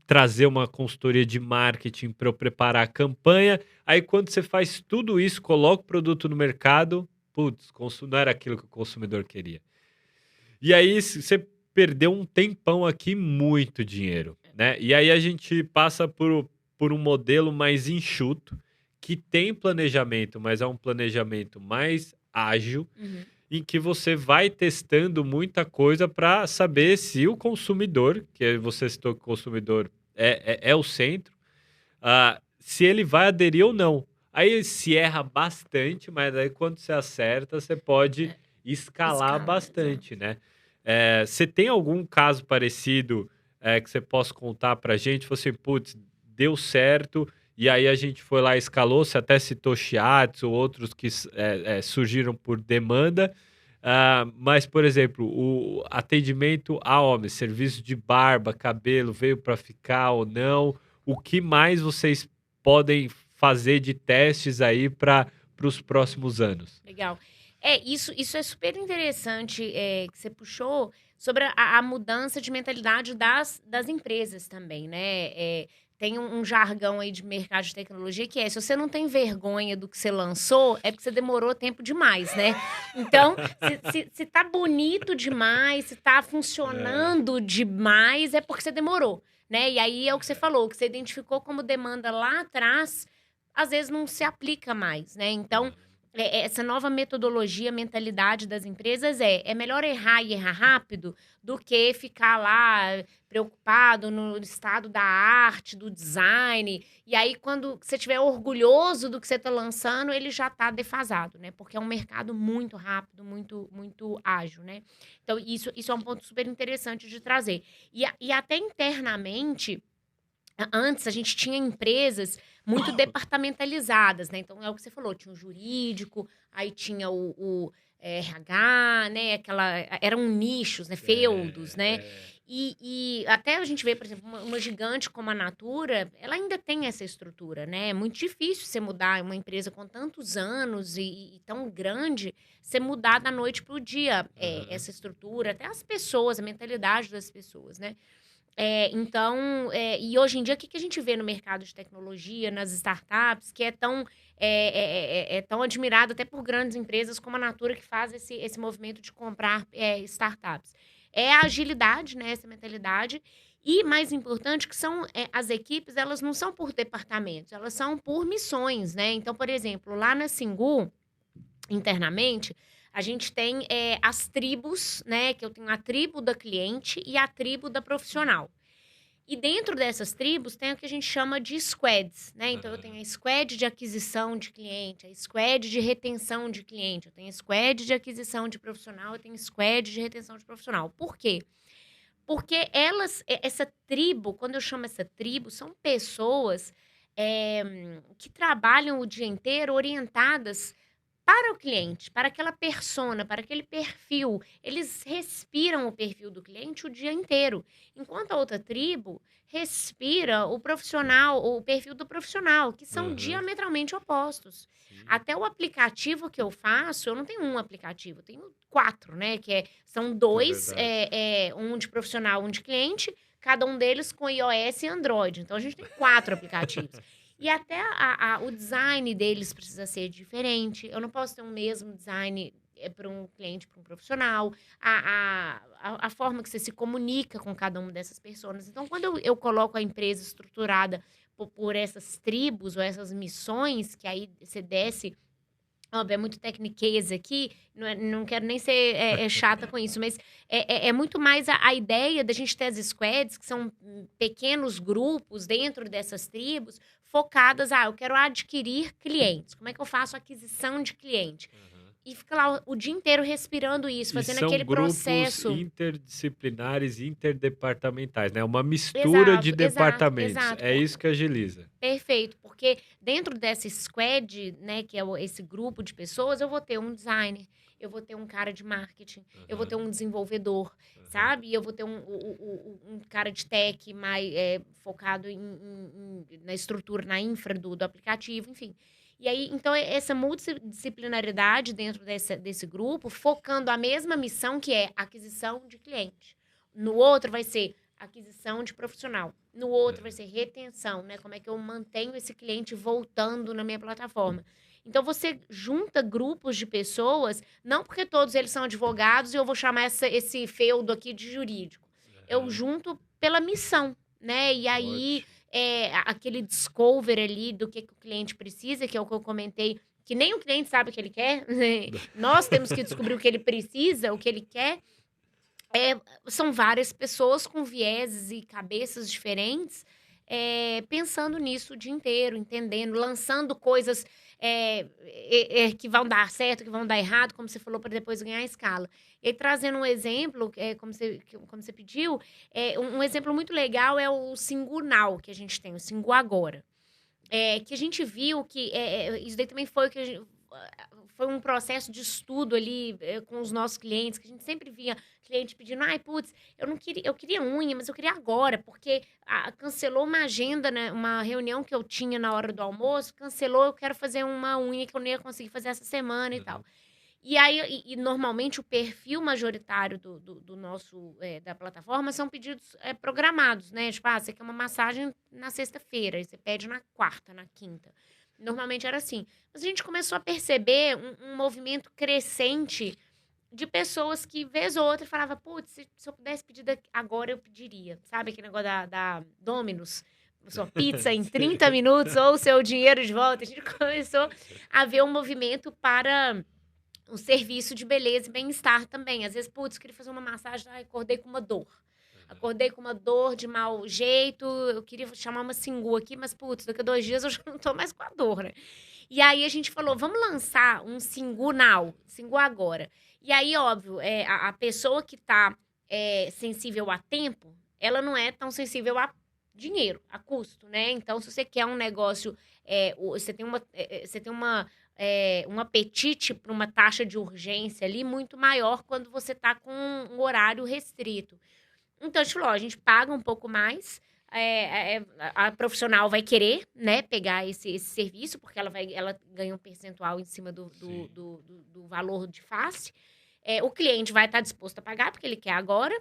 trazer uma consultoria de marketing para eu preparar a campanha. Aí, quando você faz tudo isso, coloca o produto no mercado, putz, não era aquilo que o consumidor queria. E aí você perdeu um tempão aqui, muito dinheiro, né? E aí a gente passa por um modelo mais enxuto, que tem planejamento, mas é um planejamento mais ágil, Uhum. em que você vai testando muita coisa para saber se o consumidor, que você citou que o consumidor é o centro, se ele vai aderir ou não. Aí se erra bastante, mas aí quando você acerta, você pode escalar Escala, bastante, exato. né? Você tem algum caso parecido que você possa contar pra gente? Você, putz, deu certo, e aí a gente foi lá e escalou, você até citou Shiatsu, outros que surgiram por demanda. Mas, por exemplo, o atendimento a homens, serviço de barba, cabelo, veio para ficar ou não? O que mais vocês podem fazer de testes aí para os próximos anos? Legal. Isso é super interessante, que você puxou sobre a mudança de mentalidade das empresas também, né? Tem um jargão aí de mercado de tecnologia que se você não tem vergonha do que você lançou, é porque você demorou tempo demais, né? Então, se tá bonito demais, se tá É, funcionando demais, é porque você demorou, né? E aí é o que você falou, o que você identificou como demanda lá atrás, às vezes não se aplica mais, né? Então, essa nova metodologia, mentalidade das empresas é melhor errar e errar rápido do que ficar lá preocupado no estado da arte, do design. E aí, quando você estiver orgulhoso do que você está lançando, ele já está defasado, né? Porque é um mercado muito rápido, muito, muito ágil, né? Então, isso é um ponto super interessante de trazer. E até internamente. Antes, a gente tinha empresas muito departamentalizadas, né? Então, é o que você falou, tinha o jurídico, aí tinha o RH, né? Eram nichos, né? Feudos, né? é, E até a gente vê, por exemplo, uma gigante como a Natura, ela ainda tem essa estrutura, né? É muito difícil você mudar uma empresa com tantos anos e tão grande, você mudar da noite para o dia aham. essa estrutura, até as pessoas, a mentalidade das pessoas, né? Então, e hoje em dia, o que a gente vê no mercado de tecnologia, nas startups, que é tão admirado até por grandes empresas como a Natura, que faz esse movimento de comprar startups. É a agilidade, né, essa mentalidade. E, mais importante, que são as equipes, elas não são por departamentos, elas são por missões, né? Então, por exemplo, lá na Singu, internamente, a gente tem as tribos, né? Que eu tenho a tribo da cliente e a tribo da profissional. E dentro dessas tribos tem o que a gente chama de squads, né? Então eu tenho a squad de aquisição de cliente, a squad de retenção de cliente, eu tenho a squad de aquisição de profissional, eu tenho squad de retenção de profissional. Por quê? Porque essa tribo, quando eu chamo essa tribo, são pessoas que trabalham o dia inteiro orientadas para o cliente, para aquela persona, para aquele perfil. Eles respiram o perfil do cliente o dia inteiro. Enquanto a outra tribo respira o profissional, o perfil do profissional, que são Aham. diametralmente opostos. Sim, Até o aplicativo que eu faço, eu não tenho um aplicativo, eu tenho 4, né? São é dois, verdade. um de profissional, um de cliente, cada um deles com iOS e Android. Então a gente tem 4 aplicativos. E até o design deles precisa ser diferente. Eu não posso ter o mesmo design para um cliente, para um profissional. A forma que você se comunica com cada uma dessas pessoas. Então, quando eu coloco a empresa estruturada por essas tribos ou essas missões, que aí você desce Óbvio, é muito tecniquez aqui, não quero nem ser chata com isso, mas é muito mais a ideia da gente ter as squads, que são pequenos grupos dentro dessas tribos, focadas, eu quero adquirir clientes. Como é que eu faço aquisição de cliente? E fica lá o dia inteiro respirando isso, fazendo aquele processo. São grupos interdisciplinares, interdepartamentais, né? Uma mistura de departamentos. Exato. É isso que agiliza. Perfeito, porque dentro dessa squad, né, que é esse grupo de pessoas, eu vou ter um designer, eu vou ter um cara de marketing, eu vou ter um desenvolvedor, sabe? Eu vou ter um cara de tech mais focado na estrutura, na infra do aplicativo, enfim. E aí, então, essa multidisciplinaridade dentro desse grupo, focando a mesma missão, que é aquisição de cliente. No outro vai ser aquisição de profissional. No outro vai ser retenção, né? Como é que eu mantenho esse cliente voltando na minha plataforma. Então, você junta grupos de pessoas, não porque todos eles são advogados e eu vou chamar esse feudo aqui de jurídico. Eu junto pela missão, né? E aí, aquele discover ali do que o cliente precisa, que é o que eu comentei, que nem o cliente sabe o que ele quer. Nós temos que descobrir o que ele precisa, o que ele quer. São várias pessoas com vieses e cabeças diferentes, pensando nisso o dia inteiro, entendendo, lançando coisas que vão dar certo, que vão dar errado, como você falou, para depois ganhar escala. E aí, trazendo um exemplo, como você pediu, um exemplo muito legal é o Singu Now, que a gente tem, o Singu Agora. Que a gente viu que isso daí também foi foi um processo de estudo ali com os nossos clientes, que a gente sempre via cliente pedindo, eu queria unha, mas eu queria agora, porque cancelou uma agenda, né, uma reunião que eu tinha na hora do almoço, cancelou, eu quero fazer uma unha que eu não ia conseguir fazer essa semana e tal. E aí, normalmente, o perfil majoritário do nosso, da plataforma são pedidos programados, né? Tipo, você quer uma massagem na sexta-feira, aí você pede na quarta, na quinta. Normalmente era assim. Mas a gente começou a perceber um movimento crescente de pessoas que, vez ou outra, falava, putz, se eu pudesse pedir agora, eu pediria. Sabe aquele negócio da Domino's? Sua pizza em 30 minutos ou seu dinheiro de volta. A gente começou a ver um movimento para um serviço de beleza e bem-estar também. Às vezes, putz, queria fazer uma massagem, acordei com uma dor. Acordei com uma dor de mau jeito, eu queria chamar uma Singu aqui, mas, putz, daqui a 2 dias eu já não tô mais com a dor, né? E aí a gente falou, vamos lançar um Singu Now, Singu agora. E aí, óbvio, a pessoa que tá sensível a tempo, ela não é tão sensível a dinheiro, a custo, né? Então, se você quer um negócio, você tem um apetite para uma taxa de urgência ali muito maior quando você tá com um horário restrito. Então, a gente falou, a gente paga um pouco mais, a profissional vai querer, né, pegar esse serviço, porque ela ganha um percentual em cima do valor de face. O cliente vai estar disposto a pagar, porque ele quer agora.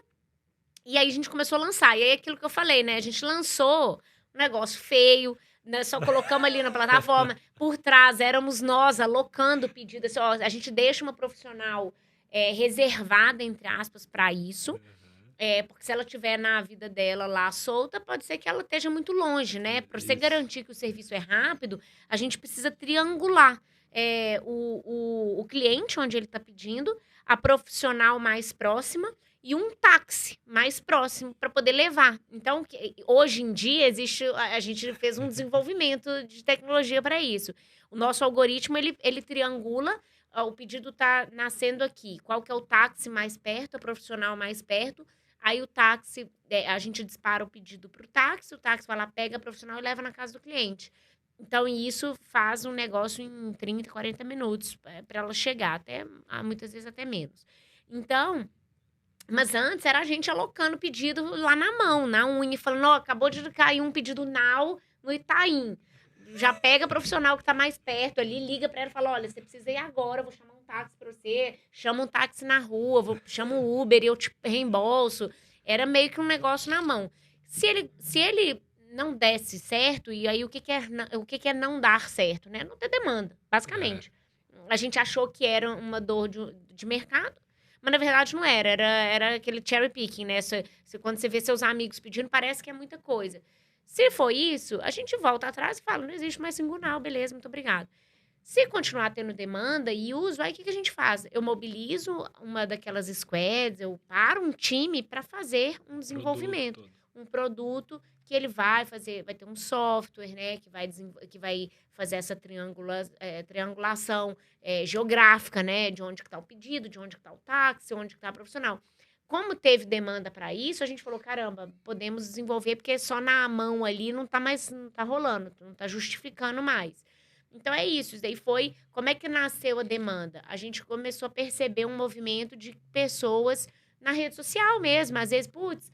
E aí, a gente começou a lançar. E aí, aquilo que eu falei, né, a gente lançou um negócio feio, né, só colocamos ali na plataforma. Por trás, éramos nós alocando o pedido. Assim, a gente deixa uma profissional reservada, entre aspas, para isso. Porque se ela estiver na vida dela lá solta, pode ser que ela esteja muito longe, né? Para você garantir que o serviço é rápido, a gente precisa triangular o cliente onde ele está pedindo, a profissional mais próxima e um táxi mais próximo para poder levar. Então, hoje em dia, a gente fez um desenvolvimento de tecnologia para isso. O nosso algoritmo, ele triangula, o pedido está nascendo aqui. Qual que é o táxi mais perto, a profissional mais perto? Aí o táxi, a gente dispara o pedido para o táxi vai lá, pega a profissional e leva na casa do cliente. Então, isso faz um negócio em 30, 40 minutos para ela chegar, até muitas vezes até menos. Então, mas antes era a gente alocando o pedido lá na mão, na unha, falando, acabou de cair um pedido Now no Itaim. Já pega a profissional que está mais perto ali, liga para ela e fala, olha, você precisa ir agora, eu vou chamar um táxi para você, chama um táxi na rua, chama um Uber e eu te reembolso. Era meio que um negócio na mão. Se ele não desse certo, e aí o que é não dar certo, né? Não ter demanda, basicamente. A gente achou que era uma dor de mercado, mas na verdade não era. Era aquele cherry picking, né? Quando você vê seus amigos pedindo, parece que é muita coisa. Se for isso, a gente volta atrás e fala, não existe mais Singu Now, beleza, muito obrigado. Se continuar tendo demanda e uso, aí o que a gente faz? Eu mobilizo uma daquelas squads, eu paro um time para fazer um desenvolvimento, um produto que ele vai fazer, vai ter um software, né, que vai fazer essa triangulação geográfica, né, de onde que está o pedido, de onde que está o táxi, onde que está a profissional. Como teve demanda para isso, a gente falou, caramba, podemos desenvolver, porque só na mão ali não tá rolando, não tá justificando mais. Então é isso daí foi como é que nasceu a demanda? A gente começou a perceber um movimento de pessoas na rede social mesmo, às vezes, putz,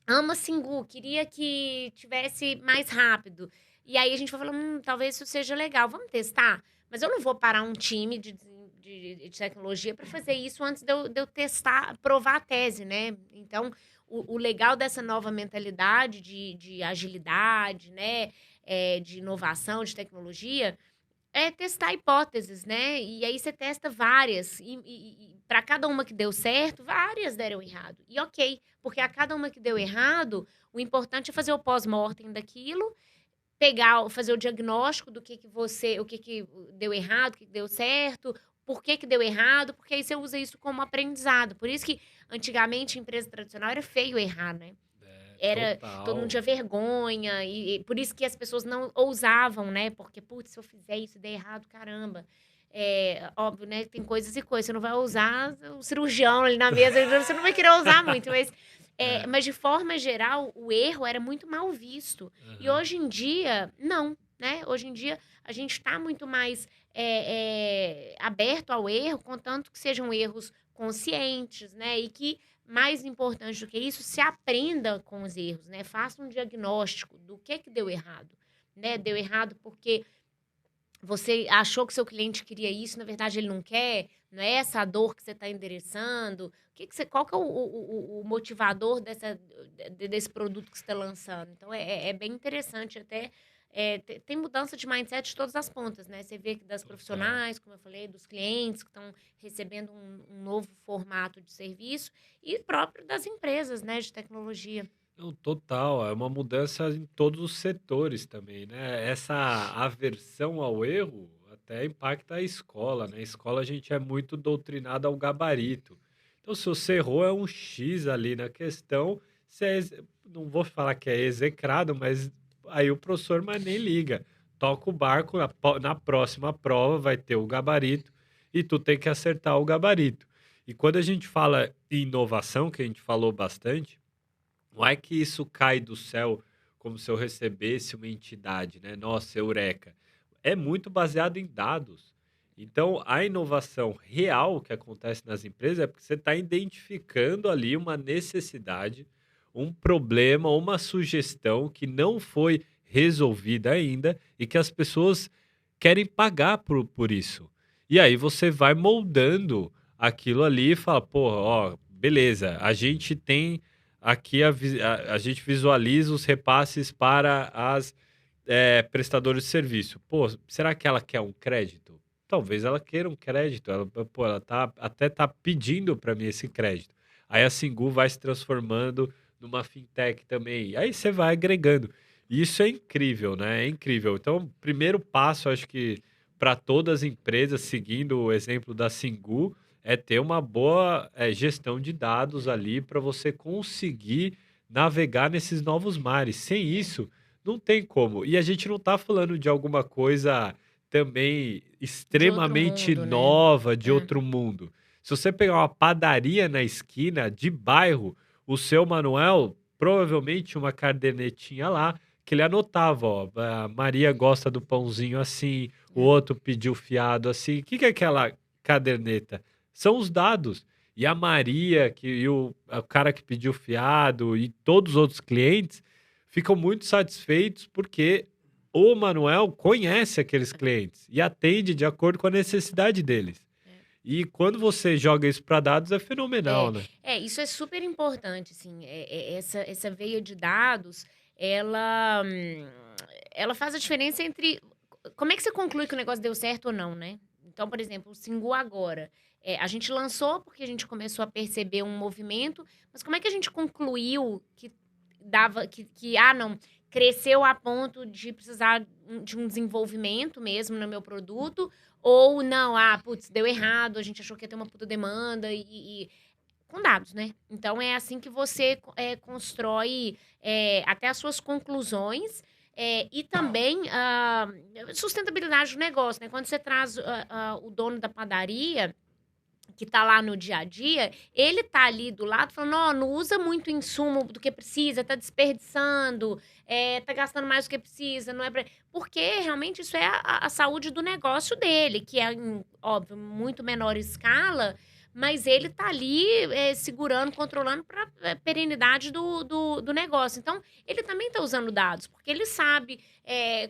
amo a Singu, queria que tivesse mais rápido. E aí a gente foi falando, talvez isso seja legal, vamos testar? Mas eu não vou parar um time de tecnologia para fazer isso antes de eu testar, provar a tese, né? Então, o legal dessa nova mentalidade de agilidade, né? De inovação, de tecnologia, é testar hipóteses, né? E aí você testa várias. E para cada uma que deu certo, várias deram errado. E ok, porque a cada uma que deu errado, o importante é fazer o pós-mortem daquilo, fazer o diagnóstico do que você, o que deu errado, o que deu certo, por que deu errado, porque aí você usa isso como aprendizado. Por isso que antigamente, em empresa tradicional, era feio errar, né? Todo mundo tinha vergonha, e por isso que as pessoas não ousavam, né? Porque, putz, se eu fizer isso e der errado, caramba. Óbvio, né? Tem coisas e coisas. Você não vai usar o cirurgião ali na mesa, você não vai querer usar muito, mas de forma geral, o erro era muito mal visto. E hoje em dia, não, né? Hoje em dia, a gente está muito mais aberto ao erro, contanto que sejam erros conscientes, né? E que mais importante do que isso, se aprenda com os erros, né? Faça um diagnóstico do que deu errado, né? Deu errado porque você achou que seu cliente queria isso, na verdade ele não quer, não é essa a dor que você está endereçando. Qual que é o motivador desse produto que você está lançando? Então, é bem interessante até. Tem mudança de mindset de todas as pontas, né? Você vê que das profissionais, como eu falei, dos clientes que estão recebendo um novo formato de serviço e próprio das empresas, né, de tecnologia. Não, total, é uma mudança em todos os setores também, né? Essa aversão ao erro até impacta a escola, né? A escola a gente é muito doutrinado ao gabarito. Então, se você errou, é um X ali na questão. Não vou falar que é execrado, mas aí o professor mas nem liga. Toca o barco, na próxima prova vai ter o gabarito e tu tem que acertar o gabarito. E quando a gente fala em inovação, que a gente falou bastante, não é que isso cai do céu como se eu recebesse uma entidade, né? Nossa, eureka. É muito baseado em dados. Então, a inovação real que acontece nas empresas é porque você está identificando ali uma necessidade, um problema, uma sugestão que não foi resolvida ainda e que as pessoas querem pagar por isso. E aí você vai moldando aquilo ali e fala, pô, ó, beleza, a gente tem aqui a gente visualiza os repasses para as prestadores de serviço. Pô, será que ela quer um crédito? Talvez ela queira um crédito. Ela até tá pedindo para mim esse crédito. Aí a Singu vai se transformando numa fintech também. Aí você vai agregando. E isso é incrível, né? É incrível. Então, primeiro passo, acho que para todas as empresas, seguindo o exemplo da Singu, é ter uma boa gestão de dados ali para você conseguir navegar nesses novos mares. Sem isso, não tem como. E a gente não está falando de alguma coisa também De outro extremamente mundo, né? nova, de outro mundo. Se você pegar uma padaria na esquina de bairro, o seu Manuel provavelmente uma cadernetinha lá que ele anotava, ó, a Maria gosta do pãozinho assim, o outro pediu fiado assim. O que que é aquela caderneta? São os dados. E a Maria, e o cara que pediu fiado e todos os outros clientes ficam muito satisfeitos porque o Manuel conhece aqueles clientes e atende de acordo com a necessidade deles. E quando você joga isso para dados, é fenomenal, né? Isso é super importante, assim, essa veia de dados, ela faz a diferença entre como é que você conclui que o negócio deu certo ou não, né? Então, por exemplo, o Singu agora, a gente lançou porque a gente começou a perceber um movimento, mas como é que a gente concluiu que dava, não, cresceu a ponto de precisar de um desenvolvimento mesmo no meu produto, ou não, putz, deu errado, a gente achou que ia ter uma puta demanda com dados, né? Então, é assim que você constrói até as suas conclusões e também sustentabilidade do negócio, né? Quando você traz o dono da padaria, que tá lá no dia a dia, ele tá ali do lado falando, não usa muito insumo do que precisa, tá desperdiçando, tá gastando mais do que precisa, não é pra... Porque realmente isso é a saúde do negócio dele, que é, óbvio, muito menor escala, mas ele tá ali segurando, controlando para a perenidade do negócio. Então, ele também tá usando dados, porque ele sabe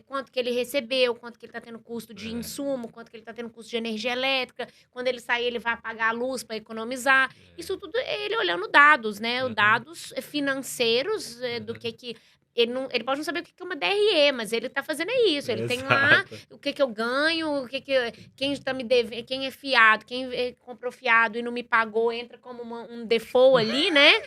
quanto que ele recebeu, quanto que ele tá tendo custo de insumo, quanto que ele tá tendo custo de energia elétrica, quando ele sair, ele vai apagar a luz para economizar. Isso tudo é ele olhando dados, né? Os dados financeiros do que ele pode não saber o que é uma DRE, mas ele tá fazendo isso. Ele tem lá o que eu ganho, quem tá me devendo, quem é fiado, quem comprou fiado e não me pagou, entra como um default ali, né?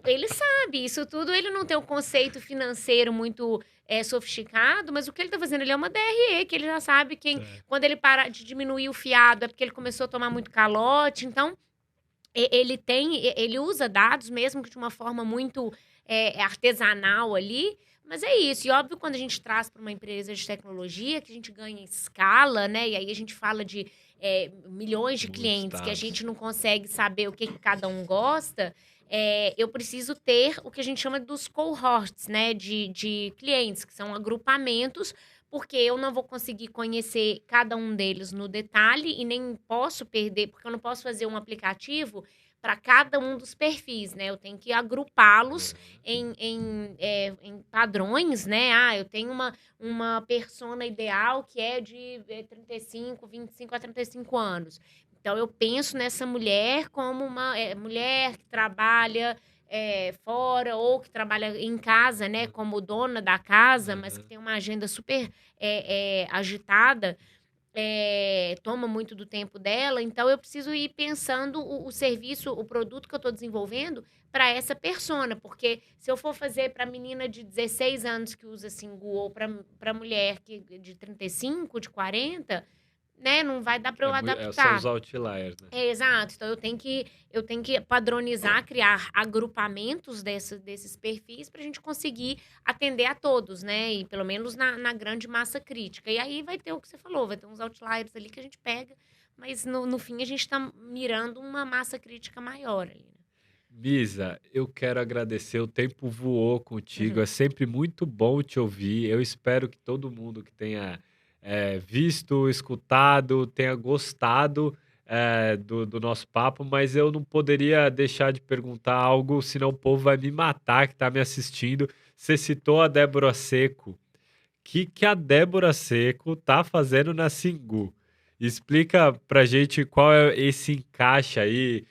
Ele sabe. Isso tudo, ele não tem um conceito financeiro muito sofisticado, mas o que ele tá fazendo ali é uma DRE, que ele já sabe quando ele para de diminuir o fiado é porque ele começou a tomar muito calote. Então, ele usa dados mesmo que de uma forma muito artesanal ali, mas é isso. E óbvio, quando a gente traz para uma empresa de tecnologia, que a gente ganha escala, né? E aí a gente fala de milhões de clientes que a gente não consegue saber o que cada um gosta. Eu preciso ter o que a gente chama dos cohorts, né? De clientes, que são agrupamentos, porque eu não vou conseguir conhecer cada um deles no detalhe e nem posso perder, porque eu não posso fazer um aplicativo para cada um dos perfis, né? Eu tenho que agrupá-los em padrões, né? Eu tenho uma persona ideal que é de 25 a 35 anos. Então, eu penso nessa mulher como uma mulher que trabalha fora ou que trabalha em casa, né? Como dona da casa, mas que tem uma agenda super agitada. Toma muito do tempo dela, então eu preciso ir pensando o serviço, o produto que eu estou desenvolvendo para essa persona, porque se eu for fazer para menina de 16 anos que usa Singu ou para mulher de 35, de 40, né, não vai dar para eu adaptar. São os outliers, né? Exato. Então, eu tenho que padronizar, criar agrupamentos desses perfis para a gente conseguir atender a todos, né? E pelo menos na grande massa crítica. E aí vai ter o que você falou, vai ter uns outliers ali que a gente pega, mas no fim a gente está mirando uma massa crítica maior ali. Bisa, eu quero agradecer, o tempo voou contigo, é sempre muito bom te ouvir. Eu espero que todo mundo que tenha visto, escutado, tenha gostado do nosso papo, mas eu não poderia deixar de perguntar algo, senão o povo vai me matar que está me assistindo. Você citou a Débora Seco. O que a Débora Seco tá fazendo na Singu? Explica pra gente qual é esse encaixe aí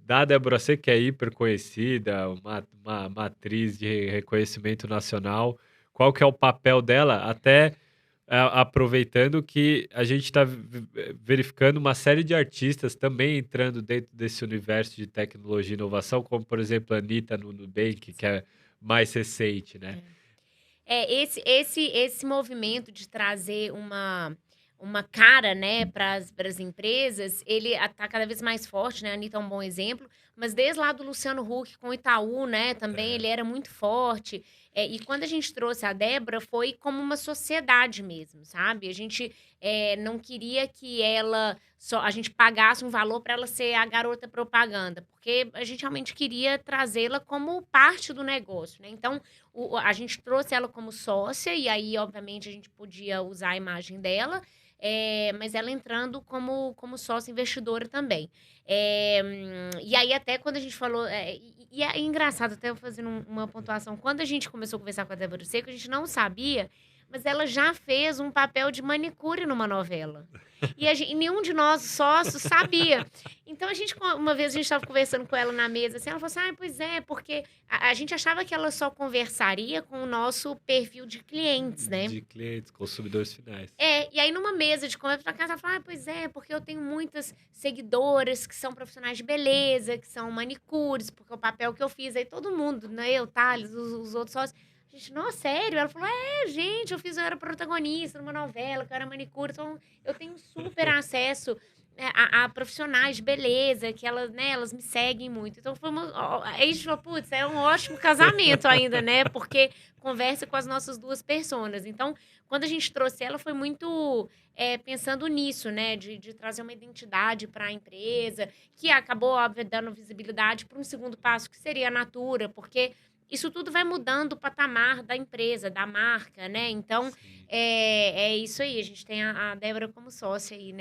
da Débora Seco, que é hiper conhecida, uma atriz de reconhecimento nacional. Qual que é o papel dela? Até aproveitando que a gente está verificando uma série de artistas também entrando dentro desse universo de tecnologia e inovação, como, por exemplo, a Anitta no Nubank, que é mais recente, né? Esse movimento de trazer uma cara, né, para as empresas, ele está cada vez mais forte, né? A Anitta é um bom exemplo, mas desde lá do Luciano Huck com o Itaú, né, também ele era muito forte. E quando a gente trouxe a Débora, foi como uma sociedade mesmo, sabe? A gente não queria que a gente pagasse um valor para ela ser a garota propaganda, porque a gente realmente queria trazê-la como parte do negócio, né? Então, a gente trouxe ela como sócia, e aí, obviamente, a gente podia usar a imagem dela, mas ela entrando como sócia investidora também. E aí, até quando a gente falou... e é engraçado, até eu fazendo uma pontuação. Quando a gente começou a conversar com a Débora Seco, a gente não sabia, mas ela já fez um papel de manicure numa novela. E nenhum de nós sócios sabia. Então, uma vez a gente estava conversando com ela na mesa, assim, ela falou assim, pois é, porque a gente achava que ela só conversaria com o nosso perfil de clientes, né? De clientes, consumidores finais. E aí numa mesa de conversa pra casa, ela fala, pois é, porque eu tenho muitas seguidoras que são profissionais de beleza, que são manicures, porque é o papel que eu fiz. Aí todo mundo, né, eu, Thales, os outros sócios, a Gente, nossa, sério? Ela falou, gente, eu era protagonista numa novela, que eu era manicure, então eu tenho super acesso a profissionais de beleza, que elas, né, elas me seguem muito. Então, aí a gente falou, putz, é um ótimo casamento ainda, né? Porque conversa com as nossas duas personas. Então, quando a gente trouxe ela, foi muito pensando nisso, né? De trazer uma identidade para a empresa, que acabou, óbvio, dando visibilidade para um segundo passo, que seria a Natura, porque isso tudo vai mudando o patamar da empresa, da marca, né? Então, Sim. é isso aí. A gente tem a Débora como sócia aí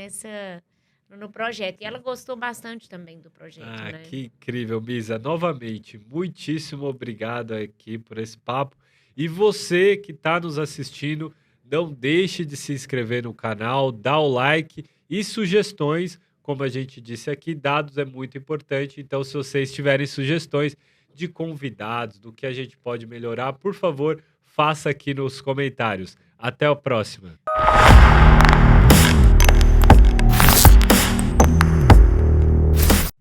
no projeto. E ela gostou bastante também do projeto, Ah, né? que incrível, Bisa. Novamente, muitíssimo obrigado aqui por esse papo. E você que está nos assistindo, não deixe de se inscrever no canal, dar o like e sugestões. Como a gente disse aqui, dados é muito importante. Então, se vocês tiverem sugestões de convidados, do que a gente pode melhorar, por favor, faça aqui nos comentários. Até a próxima.